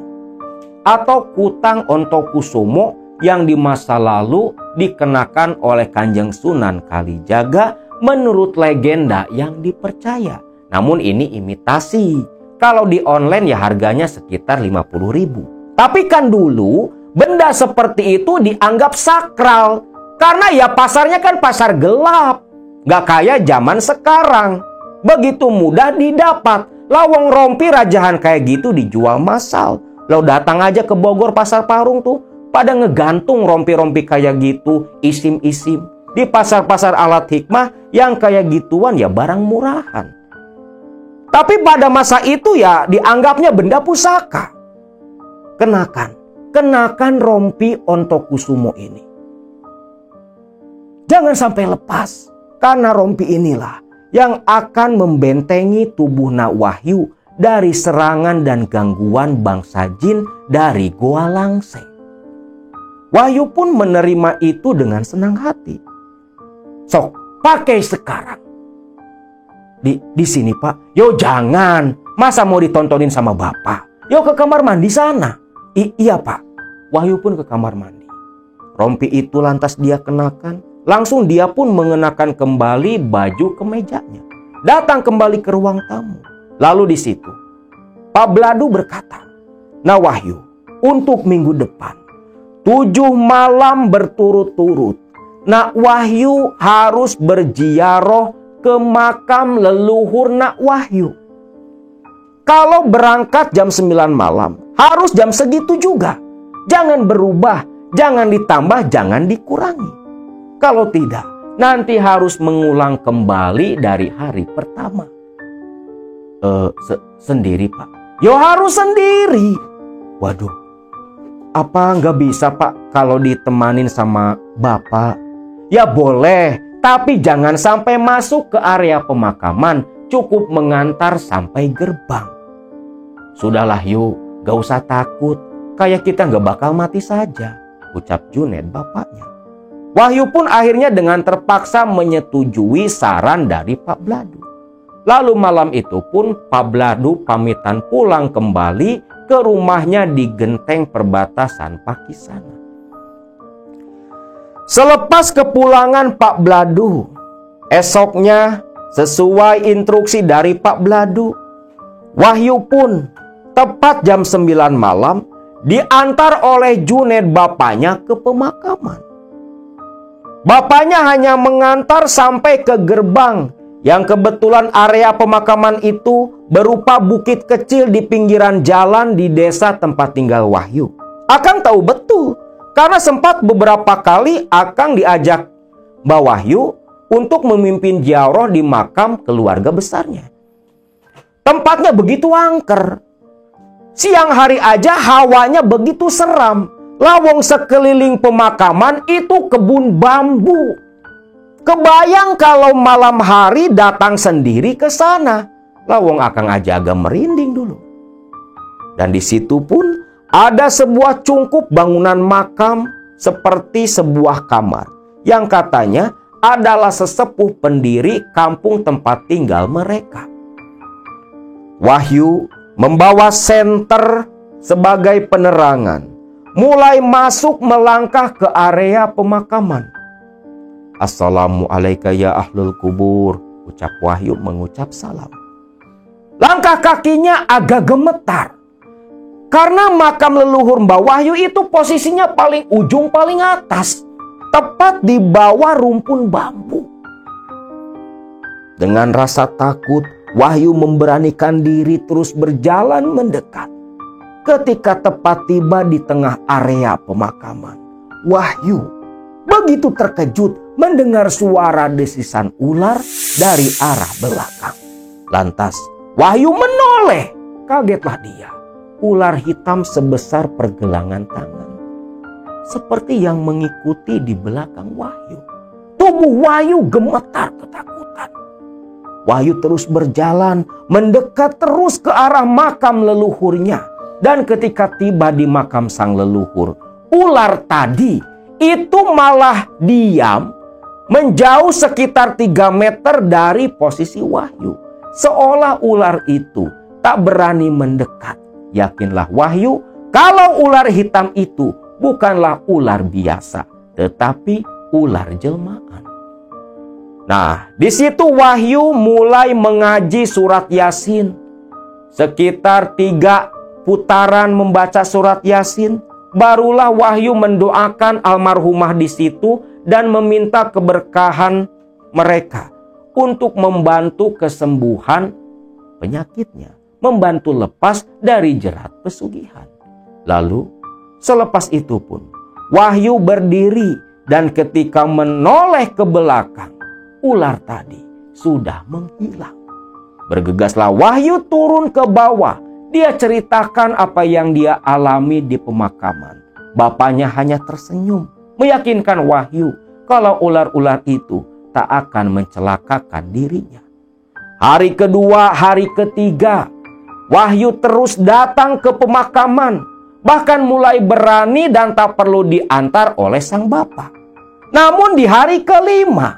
atau kutang ontokusumo yang di masa lalu dikenakan oleh Kanjeng Sunan Kalijaga menurut legenda yang dipercaya. Namun ini imitasi. Kalau di online ya harganya sekitar 50.000. Tapi kan dulu benda seperti itu dianggap sakral. Karena ya pasarnya kan pasar gelap. Gak kayak zaman sekarang. Begitu mudah didapat. Lawang rompi rajahan kayak gitu dijual massal. Lo datang aja ke Bogor Pasar Parung tuh. Pada ngegantung rompi-rompi kayak gitu. Isim-isim. Di pasar-pasar alat hikmah yang kayak gituan ya barang murahan. Tapi pada masa itu ya dianggapnya benda pusaka. Kenakan rompi ontokusumo ini. Jangan sampai lepas. Karena rompi inilah yang akan membentengi tubuh Nak Wahyu dari serangan dan gangguan bangsa jin dari Goa Langseng. Wahyu pun menerima itu dengan senang hati. Sok, pakai sekarang. Di sini Pak. Yo jangan. Masa mau ditontonin sama Bapak? Yo ke kamar mandi sana. Iya Pak. Wahyu pun ke kamar mandi. Rompi itu lantas dia kenakan. Langsung dia pun mengenakan kembali baju kemejanya. Datang kembali ke ruang tamu. Lalu di situ Pak Bladu berkata, "Nah Wahyu, untuk minggu depan 7 malam berturut-turut Nak Wahyu harus berziarah ke makam leluhur Nak Wahyu. Kalau berangkat jam 9 malam, harus jam segitu juga. Jangan berubah, jangan ditambah, jangan dikurangi. Kalau tidak, nanti harus mengulang kembali dari hari pertama." Sendiri Pak? Yo harus sendiri. Waduh, apa nggak bisa Pak kalau ditemanin sama Bapak? Ya boleh. Tapi jangan sampai masuk ke area pemakaman, cukup mengantar sampai gerbang. Sudahlah yuk, gak usah takut, kayak kita gak bakal mati saja, ucap Juned bapaknya. Wahyu pun akhirnya dengan terpaksa menyetujui saran dari Pak Bladu. Lalu malam itu pun Pak Bladu pamitan pulang kembali ke rumahnya di genteng perbatasan Pakisana. Selepas kepulangan Pak Bladu, esoknya sesuai instruksi dari Pak Bladu, Wahyu pun tepat jam 9 malam diantar oleh Juned bapaknya ke pemakaman. Bapaknya hanya mengantar sampai ke gerbang yang kebetulan area pemakaman itu berupa bukit kecil di pinggiran jalan di desa tempat tinggal Wahyu. Akang tahu betul. Karena sempat beberapa kali Akang diajak Mbak Wahyu untuk memimpin ziarah di makam keluarga besarnya. Tempatnya begitu angker. Siang hari aja hawanya begitu seram. Lawong sekeliling pemakaman itu kebun bambu. Kebayang kalau malam hari datang sendiri ke sana. Lawong akan aja agak merinding dulu. Dan di situ pun ada sebuah cungkup bangunan makam seperti sebuah kamar yang katanya adalah sesepuh pendiri kampung tempat tinggal mereka. Wahyu membawa senter sebagai penerangan, mulai masuk melangkah ke area pemakaman. Assalamualaikum ya ahlul kubur, ucap Wahyu mengucap salam. Langkah kakinya agak gemetar. Karena makam leluhur Mbah Wahyu itu posisinya paling ujung paling atas. Tepat di bawah rumpun bambu. Dengan rasa takut, Wahyu memberanikan diri terus berjalan mendekat. Ketika tepat tiba di tengah area pemakaman, Wahyu begitu terkejut mendengar suara desisan ular dari arah belakang. Lantas Wahyu menoleh. Kagetlah dia. Ular hitam sebesar pergelangan tangan, seperti yang mengikuti di belakang Wahyu. Tubuh Wahyu gemetar ketakutan. Wahyu terus berjalan, mendekat terus ke arah makam leluhurnya. Dan ketika tiba di makam sang leluhur, ular tadi itu malah diam menjauh sekitar 3 meter dari posisi Wahyu. Seolah ular itu tak berani mendekat. Yakinlah Wahyu kalau ular hitam itu bukanlah ular biasa, tetapi ular jelmaan. Nah, di situ Wahyu mulai mengaji surat Yasin. Sekitar 3 putaran membaca surat Yasin, barulah Wahyu mendoakan almarhumah di situ dan meminta keberkahan mereka untuk membantu kesembuhan penyakitnya, membantu lepas dari jerat pesugihan. Lalu selepas itu pun Wahyu berdiri dan ketika menoleh ke belakang, ular tadi sudah menghilang. Bergegaslah Wahyu turun ke bawah. Dia ceritakan apa yang dia alami di pemakaman. Bapaknya hanya tersenyum, meyakinkan Wahyu kalau ular-ular itu tak akan mencelakakan dirinya. Hari kedua, hari ketiga, Wahyu terus datang ke pemakaman, bahkan mulai berani dan tak perlu diantar oleh sang bapak. Namun di hari kelima,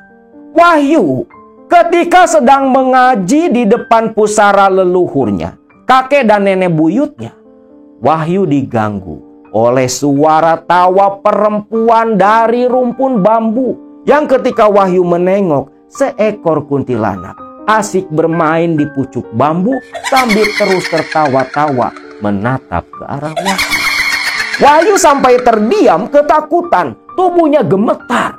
Wahyu ketika sedang mengaji di depan pusara leluhurnya, kakek dan nenek buyutnya, Wahyu diganggu oleh suara tawa perempuan dari rumpun bambu yang ketika Wahyu menengok, seekor kuntilanak asik bermain di pucuk bambu sambil terus tertawa-tawa menatap ke arah Wahyu. Wahyu sampai terdiam ketakutan, tubuhnya gemetar.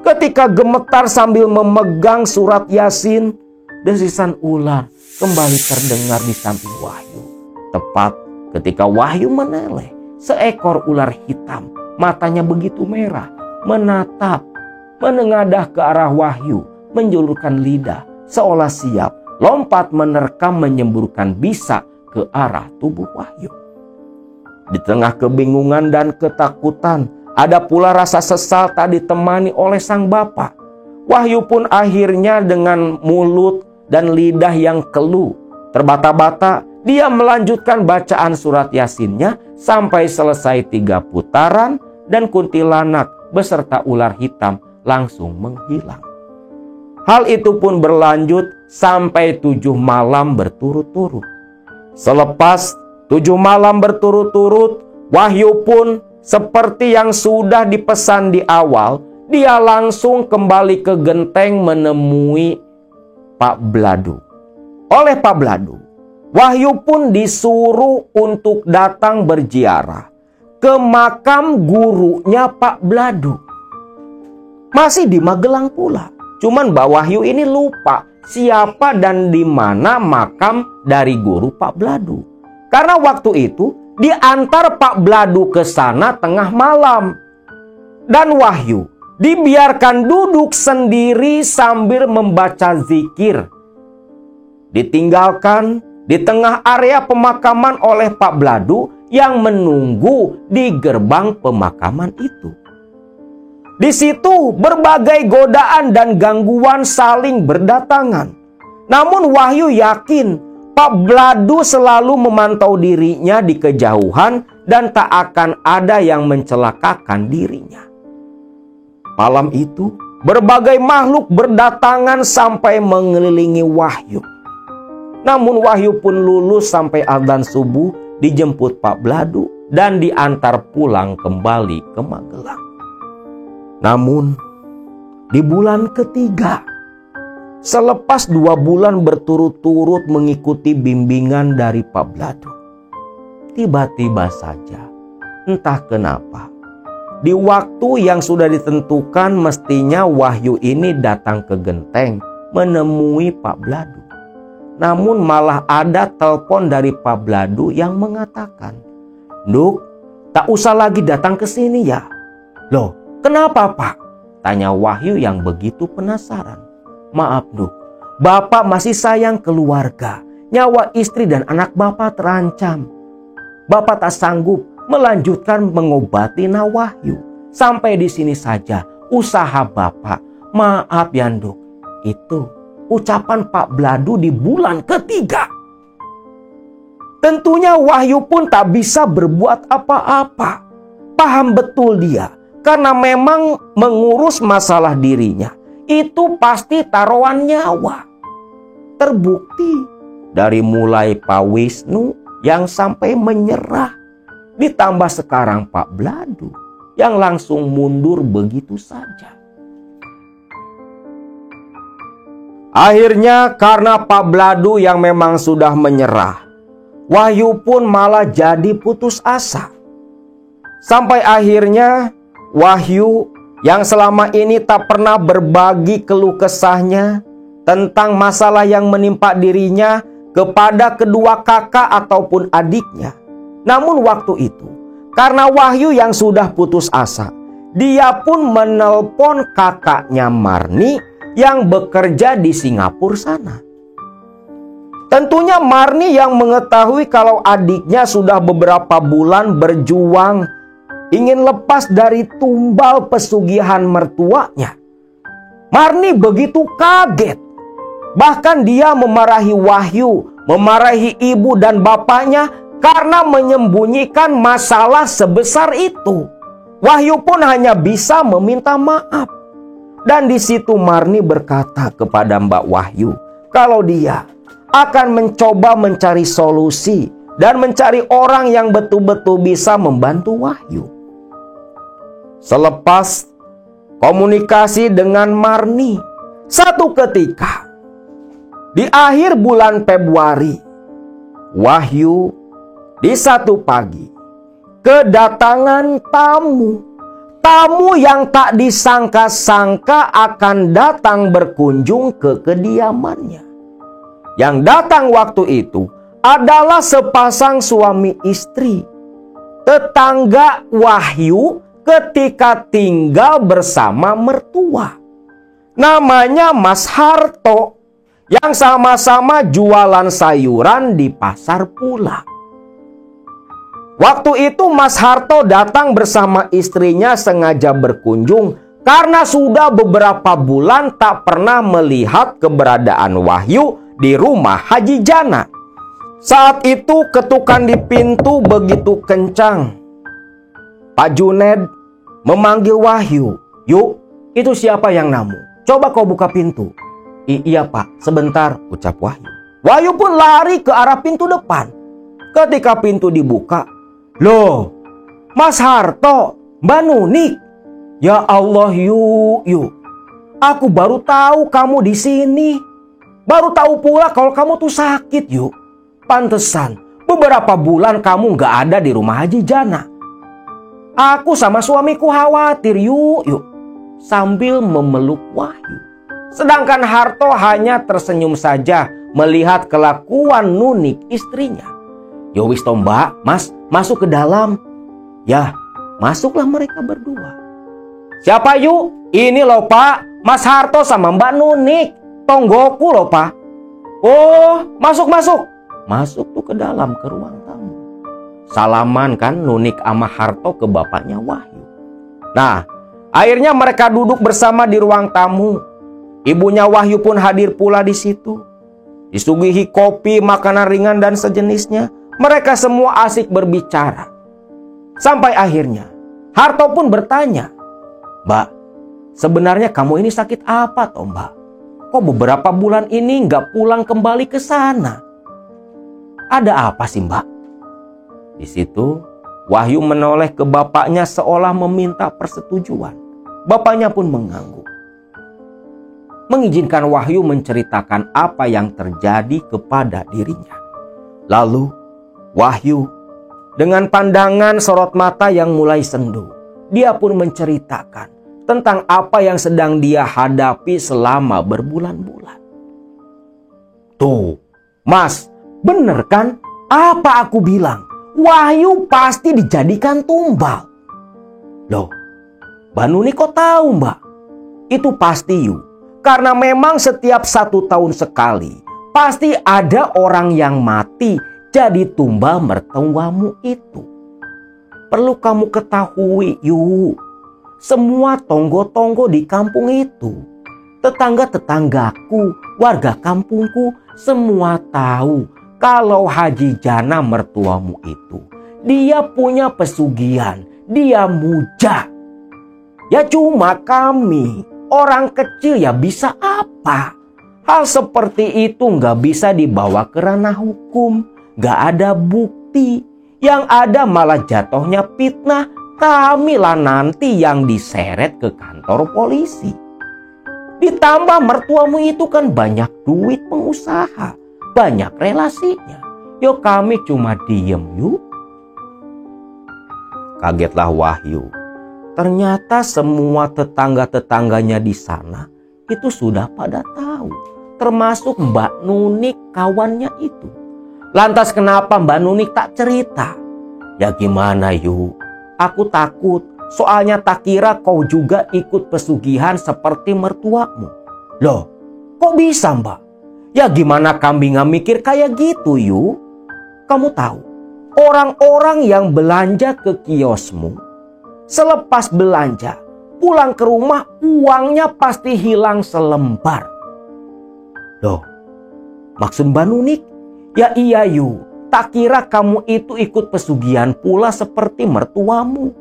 Ketika gemetar sambil memegang surat Yasin, desisan ular kembali terdengar di samping Wahyu. Tepat ketika Wahyu meneleh, seekor ular hitam, matanya begitu merah, menatap, menengadah ke arah Wahyu, menjulurkan lidah, seolah siap lompat menerkam menyemburkan bisa ke arah tubuh Wahyu. Di tengah kebingungan dan ketakutan, ada pula rasa sesal tak ditemani oleh sang bapak. Wahyu pun akhirnya dengan mulut dan lidah yang keluh, terbata-bata, dia melanjutkan bacaan surat Yasinnya sampai selesai 3 putaran dan kuntilanak beserta ular hitam langsung menghilang. Hal itu pun berlanjut sampai 7 malam berturut-turut. Selepas 7 malam berturut-turut, Wahyu pun seperti yang sudah dipesan di awal, dia langsung kembali ke genteng menemui Pak Bladu. Oleh Pak Bladu, Wahyu pun disuruh untuk datang berziarah ke makam gurunya Pak Bladu. Masih di Magelang pula. Cuman Mbak Wahyu ini lupa siapa dan di mana makam dari guru Pak Bladu. Karena waktu itu diantar Pak Bladu ke sana tengah malam. Dan Wahyu dibiarkan duduk sendiri sambil membaca zikir. Ditinggalkan di tengah area pemakaman oleh Pak Bladu yang menunggu di gerbang pemakaman itu. Di situ berbagai godaan dan gangguan saling berdatangan. Namun Wahyu yakin Pak Bladu selalu memantau dirinya di kejauhan dan tak akan ada yang mencelakakan dirinya. Malam itu berbagai makhluk berdatangan sampai mengelilingi Wahyu. Namun Wahyu pun lulus sampai adzan subuh, dijemput Pak Bladu dan diantar pulang kembali ke Magelang. Namun di bulan ketiga, selepas 2 bulan berturut-turut mengikuti bimbingan dari Pak Bladu, tiba-tiba saja, entah kenapa, di waktu yang sudah ditentukan mestinya Wahyu ini datang ke genteng menemui Pak Bladu. Namun malah ada telepon dari Pak Bladu yang mengatakan, "Nduk, tak usah lagi datang ke sini ya." "Loh, kenapa Pak?" tanya Wahyu yang begitu penasaran. "Maaf Nduk, Bapak masih sayang keluarga. Nyawa istri dan anak Bapak terancam. Bapak tak sanggup melanjutkan mengobati Wahyu. Sampai di sini saja usaha Bapak. Maaf ya Nduk." Itu ucapan Pak Bladu di bulan ketiga. Tentunya Wahyu pun tak bisa berbuat apa-apa. Paham betul dia, karena memang mengurus masalah dirinya itu pasti taruhan nyawa. Terbukti dari mulai Pak Wisnu yang sampai menyerah, ditambah sekarang Pak Bladu yang langsung mundur begitu saja. Akhirnya karena Pak Bladu yang memang sudah menyerah, Wahyu pun malah jadi putus asa. Sampai akhirnya Wahyu yang selama ini tak pernah berbagi keluh kesahnya tentang masalah yang menimpa dirinya kepada kedua kakak ataupun adiknya. Namun waktu itu, karena Wahyu yang sudah putus asa, dia pun menelpon kakaknya Marni yang bekerja di Singapura sana. Tentunya Marni yang mengetahui kalau adiknya sudah beberapa bulan berjuang ingin lepas dari tumbal pesugihan mertuanya. Marni begitu kaget. Bahkan dia memarahi Wahyu, memarahi ibu dan bapaknya karena menyembunyikan masalah sebesar itu. Wahyu pun hanya bisa meminta maaf. Dan di situ Marni berkata kepada Mbak Wahyu kalau dia akan mencoba mencari solusi dan mencari orang yang betul-betul bisa membantu Wahyu. Selepas komunikasi dengan Marni, satu ketika di akhir bulan Februari, Wahyu di satu pagi kedatangan tamu yang tak disangka-sangka akan datang berkunjung ke kediamannya. Yang datang waktu itu adalah sepasang suami istri, tetangga Wahyu ketika tinggal bersama mertua. Namanya Mas Harto, yang sama-sama jualan sayuran di pasar pula. Waktu itu Mas Harto datang bersama istrinya sengaja berkunjung karena sudah beberapa bulan tak pernah melihat keberadaan Wahyu di rumah Haji Jana. Saat itu ketukan di pintu begitu kencang. Pak Juned memanggil Wahyu. "Yuk, itu siapa yang namu? Coba kau buka pintu." "Iya Pak, sebentar," ucap Wahyu. Wahyu pun lari ke arah pintu depan. Ketika pintu dibuka, "Loh, Mas Harto, Mbak Nunik. Ya Allah, yuk. Aku baru tahu kamu di sini. Baru tahu pula kalau kamu tuh sakit, yuk. Pantesan, beberapa bulan kamu gak ada di rumah Haji Jana. Aku sama suamiku khawatir, yuk. Sambil memeluk Wahyu. Sedangkan Harto hanya tersenyum saja melihat kelakuan Nunik istrinya. "Ya wis toh Mbak, Mas, masuk ke dalam." Ya, masuklah mereka berdua. "Siapa yuk?" "Ini loh Pak, Mas Harto sama Mbak Nunik. Tonggoku loh Pak." "Oh, masuk. Masuk tuh ke dalam, ke ruang tamu. salaman kan Nunik sama Harto ke bapaknya Wahyu. Nah, akhirnya mereka duduk bersama di ruang tamu. Ibunya Wahyu pun hadir pula di situ. Disuguhi kopi, makanan ringan dan sejenisnya. Mereka semua asik berbicara. Sampai akhirnya Harto pun bertanya, "Mbak, sebenarnya kamu ini sakit apa toh, Mbak? Kok beberapa bulan ini nggak pulang kembali ke sana? Ada apa sih, Mbak?" Di situ Wahyu menoleh ke bapaknya seolah meminta persetujuan. Bapaknya pun mengangguk, mengizinkan Wahyu menceritakan apa yang terjadi kepada dirinya. Lalu Wahyu dengan pandangan sorot mata yang mulai sendu, dia pun menceritakan tentang apa yang sedang dia hadapi selama berbulan-bulan. Tuh, Mas, bener kan apa aku bilang? Wahyu pasti dijadikan tumbal. Loh, Mbak Nuni kok tahu, Mbak? Itu pasti yuk. Karena memang setiap 1 tahun sekali pasti ada orang yang mati jadi tumbal mertuamu itu. Perlu kamu ketahui yuk. Semua tonggo-tonggo di kampung itu, tetangga-tetanggaku, warga kampungku semua tahu kalau Haji Jana mertuamu itu, dia punya pesugihan, dia muja. Ya cuma kami, orang kecil ya bisa apa? Hal seperti itu nggak bisa dibawa ke ranah hukum, nggak ada bukti. Yang ada malah jatuhnya fitnah, kamilah nanti yang diseret ke kantor polisi. Ditambah mertuamu itu kan banyak duit pengusaha, banyak relasinya. Yo kami cuma diem yuk. Kagetlah Wahyu. Ternyata semua tetangga-tetangganya di sana itu sudah pada tahu. Termasuk Mbak Nunik kawannya itu. Lantas kenapa Mbak Nunik tak cerita? Ya gimana yuk? Aku takut. Soalnya tak kira kau juga ikut pesugihan seperti mertuamu. Loh, kok bisa Mbak? Ya gimana kami nggak mikir kayak gitu yuk? Kamu tahu, orang-orang yang belanja ke kiosmu, selepas belanja, pulang ke rumah uangnya pasti hilang selembar. Loh, maksud Mbak Nunik? Ya iya yuk, tak kira kamu itu ikut pesugihan pula seperti mertuamu.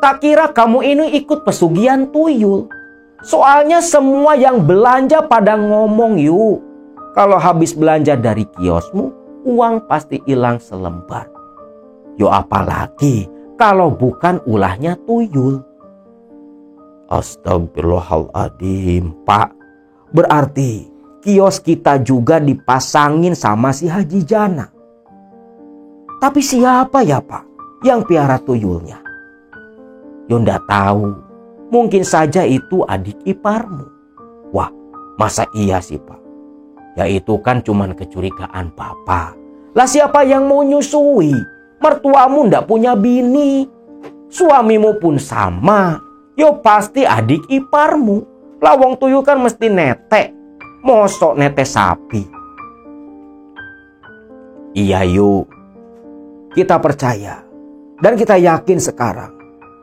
Tak kira kamu ini ikut pesugihan tuyul. Soalnya semua yang belanja pada ngomong yuk, kalau habis belanja dari kiosmu, uang pasti hilang selembar. Yo apalagi kalau bukan ulahnya tuyul. Astagfirullahaladzim, Pak. Berarti kios kita juga dipasangin sama si Haji Jana. Tapi siapa ya Pak yang piara tuyulnya? Yo ndak tahu. Mungkin saja itu adik iparmu. Wah, masa iya sih Pak? Ya itu kan cuman kecurigaan Papa. Lah siapa yang mau nyusui? Mertuamu ndak punya bini. Suamimu pun sama. Yo pasti adik iparmu. Lawang tuyul kan mesti netek. Mosok netek sapi. Iya yuk. Kita percaya. Dan kita yakin sekarang.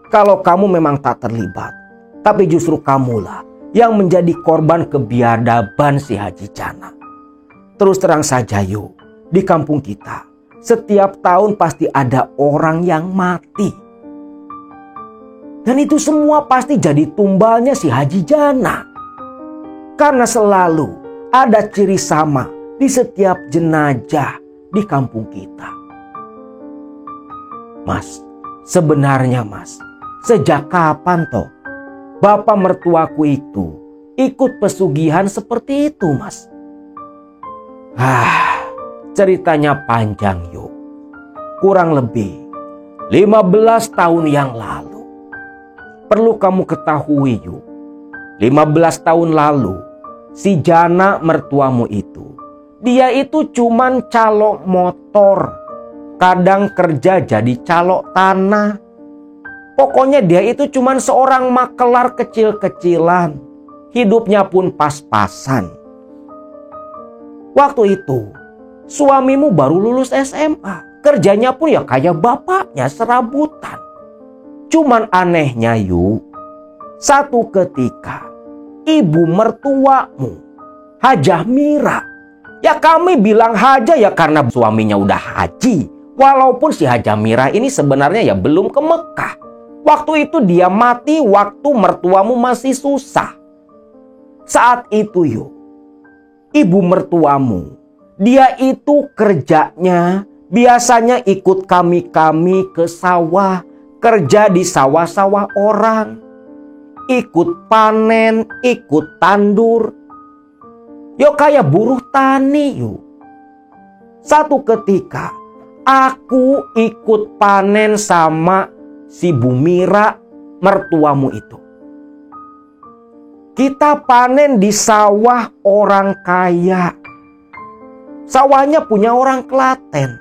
Kalau kamu memang tak terlibat. Tapi justru kamulah yang menjadi korban kebiadaban si Haji Jana. Terus terang saja yuk, di kampung kita setiap tahun pasti ada orang yang mati. Dan itu semua pasti jadi tumbalnya si Haji Jana. Karena selalu ada ciri sama di setiap jenazah di kampung kita. Mas, sebenarnya Mas, sejak kapan toh bapak mertuaku itu ikut pesugihan seperti itu Mas? Ceritanya panjang yuk. Kurang lebih 15 tahun yang lalu. Perlu kamu ketahui yuk. 15 tahun lalu si Jana mertuamu itu, dia itu cuman calok motor. Kadang kerja jadi calok tanah. Pokoknya dia itu cuman seorang makelar kecil-kecilan. Hidupnya pun pas-pasan. Waktu itu suamimu baru lulus SMA. Kerjanya pun ya kayak bapaknya, serabutan. Cuman anehnya yuk, satu ketika ibu mertuamu, Hajah Mira, ya kami bilang Hajah ya karena suaminya udah haji. Walaupun si Hajah Mira ini sebenarnya ya belum ke Mekah. Waktu itu dia mati waktu mertuamu masih susah. Saat itu yuk, ibu mertuamu, dia itu kerjanya biasanya ikut kami-kami ke sawah. Kerja di sawah-sawah orang. Ikut panen, ikut tandur. Yo kayak buruh tani yuk. Satu ketika aku ikut panen sama si Bu Mira, mertuamu itu. Kita panen di sawah orang kaya. Sawahnya punya orang Klaten.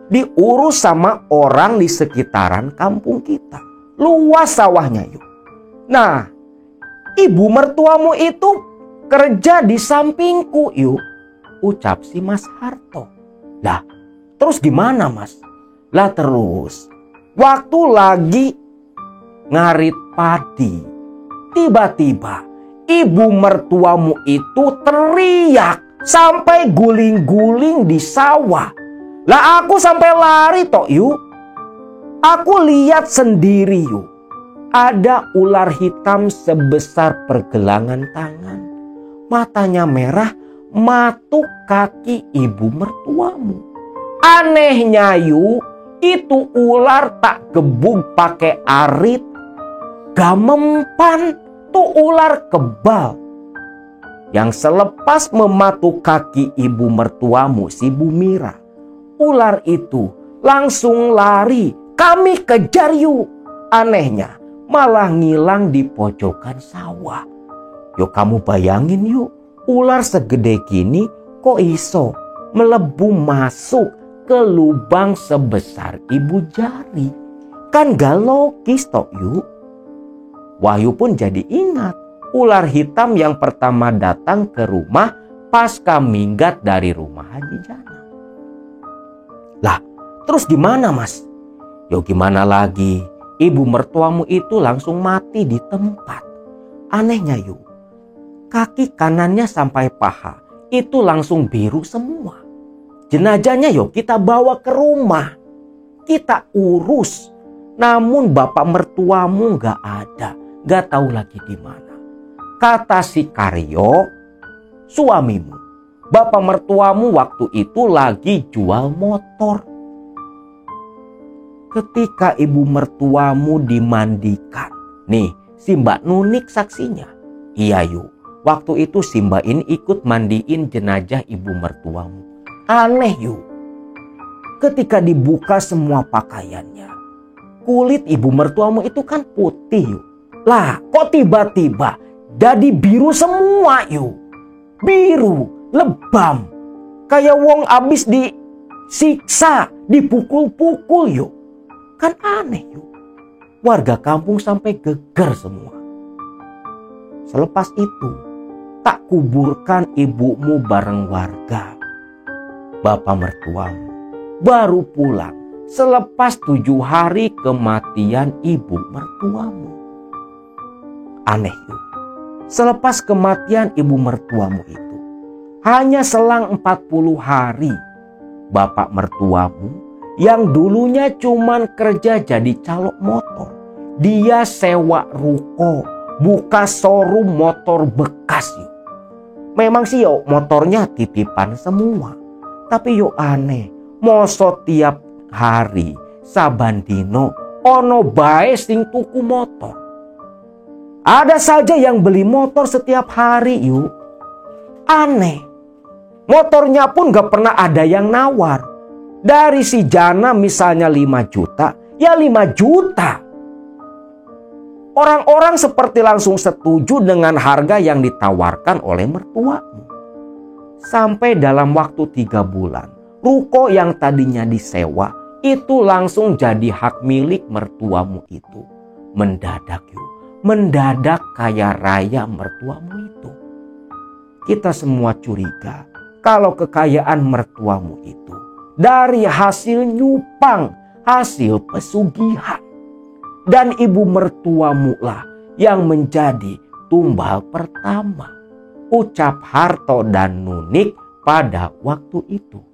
Diurus sama orang di sekitaran kampung kita. Luas sawahnya yuk. Nah, ibu mertuamu itu kerja di sampingku yuk. Ucap si Mas Harto. Lah, terus gimana mas? Lah terus, waktu lagi ngarit padi, tiba-tiba ibu mertuamu itu teriak sampai guling-guling di sawah. Lah aku sampai lari tok yuk. Aku lihat sendiri yuk. Ada ular hitam sebesar pergelangan tangan. Matanya merah, matuk kaki ibu mertuamu. Anehnya yuk, itu ular tak gebuk pakai arit. Gak mempan, tuh ular kebal. Yang selepas mematuk kaki ibu mertuamu si Bu Mira, ular itu langsung lari. Kami kejar yuk. Anehnya malah ngilang di pojokan sawah. Yuk kamu bayangin yuk. Ular segede gini kok iso melebu masuk ke lubang sebesar ibu jari. Kan gak logis tok yuk. Wahyu pun jadi ingat ular hitam yang pertama datang ke rumah pasca minggat dari rumah Haji Jana. Lah, terus gimana mas? Yo gimana lagi? Ibu mertuamu itu langsung mati di tempat. Anehnya yuk, kaki kanannya sampai paha itu langsung biru semua. Jenazahnya yuk kita bawa ke rumah. Kita urus. Namun bapak mertuamu gak ada. Gak tahu lagi di mana. Kata si Karyo, suamimu, bapak mertuamu waktu itu lagi jual motor. Ketika ibu mertuamu dimandikan, nih si Mbak Nunik saksinya. Iya yuk, waktu itu si Mbak ini ikut mandiin jenazah ibu mertuamu. Aneh yuk, ketika dibuka semua pakaiannya, kulit ibu mertuamu itu kan putih yuk. Lah kok tiba-tiba jadi biru semua yuk. Biru, lebam. Kayak wong abis disiksa, dipukul-pukul yuk. Kan aneh yuk. Warga kampung sampai geger semua. Selepas itu, tak kuburkan ibumu bareng warga. Bapak mertuamu baru pulang selepas 7 hari kematian ibu mertuamu. Aneh yuk. Selepas kematian ibu mertuamu itu, hanya selang 40 hari, bapak mertuamu yang dulunya cuman kerja jadi calok motor, dia sewa ruko, buka showroom motor bekas yuk. Memang sih yuk motornya titipan semua. Tapi yuk aneh, moso tiap hari saban dino ono bae sing tuku motor. Ada saja yang beli motor setiap hari yuk. Aneh. Motornya pun gak pernah ada yang nawar. Dari si Jana misalnya 5 juta, ya 5 juta. Orang-orang seperti langsung setuju dengan harga yang ditawarkan oleh mertuamu. Sampai dalam waktu 3 bulan, ruko yang tadinya disewa itu langsung jadi hak milik mertuamu itu. Mendadak yuk. Mendadak kaya raya mertuamu itu. Kita semua curiga kalau kekayaan mertuamu itu dari hasil nyupang, hasil pesugihan. Dan ibu mertuamu lah yang menjadi tumbal pertama. Ucap Harto dan Nunik pada waktu itu.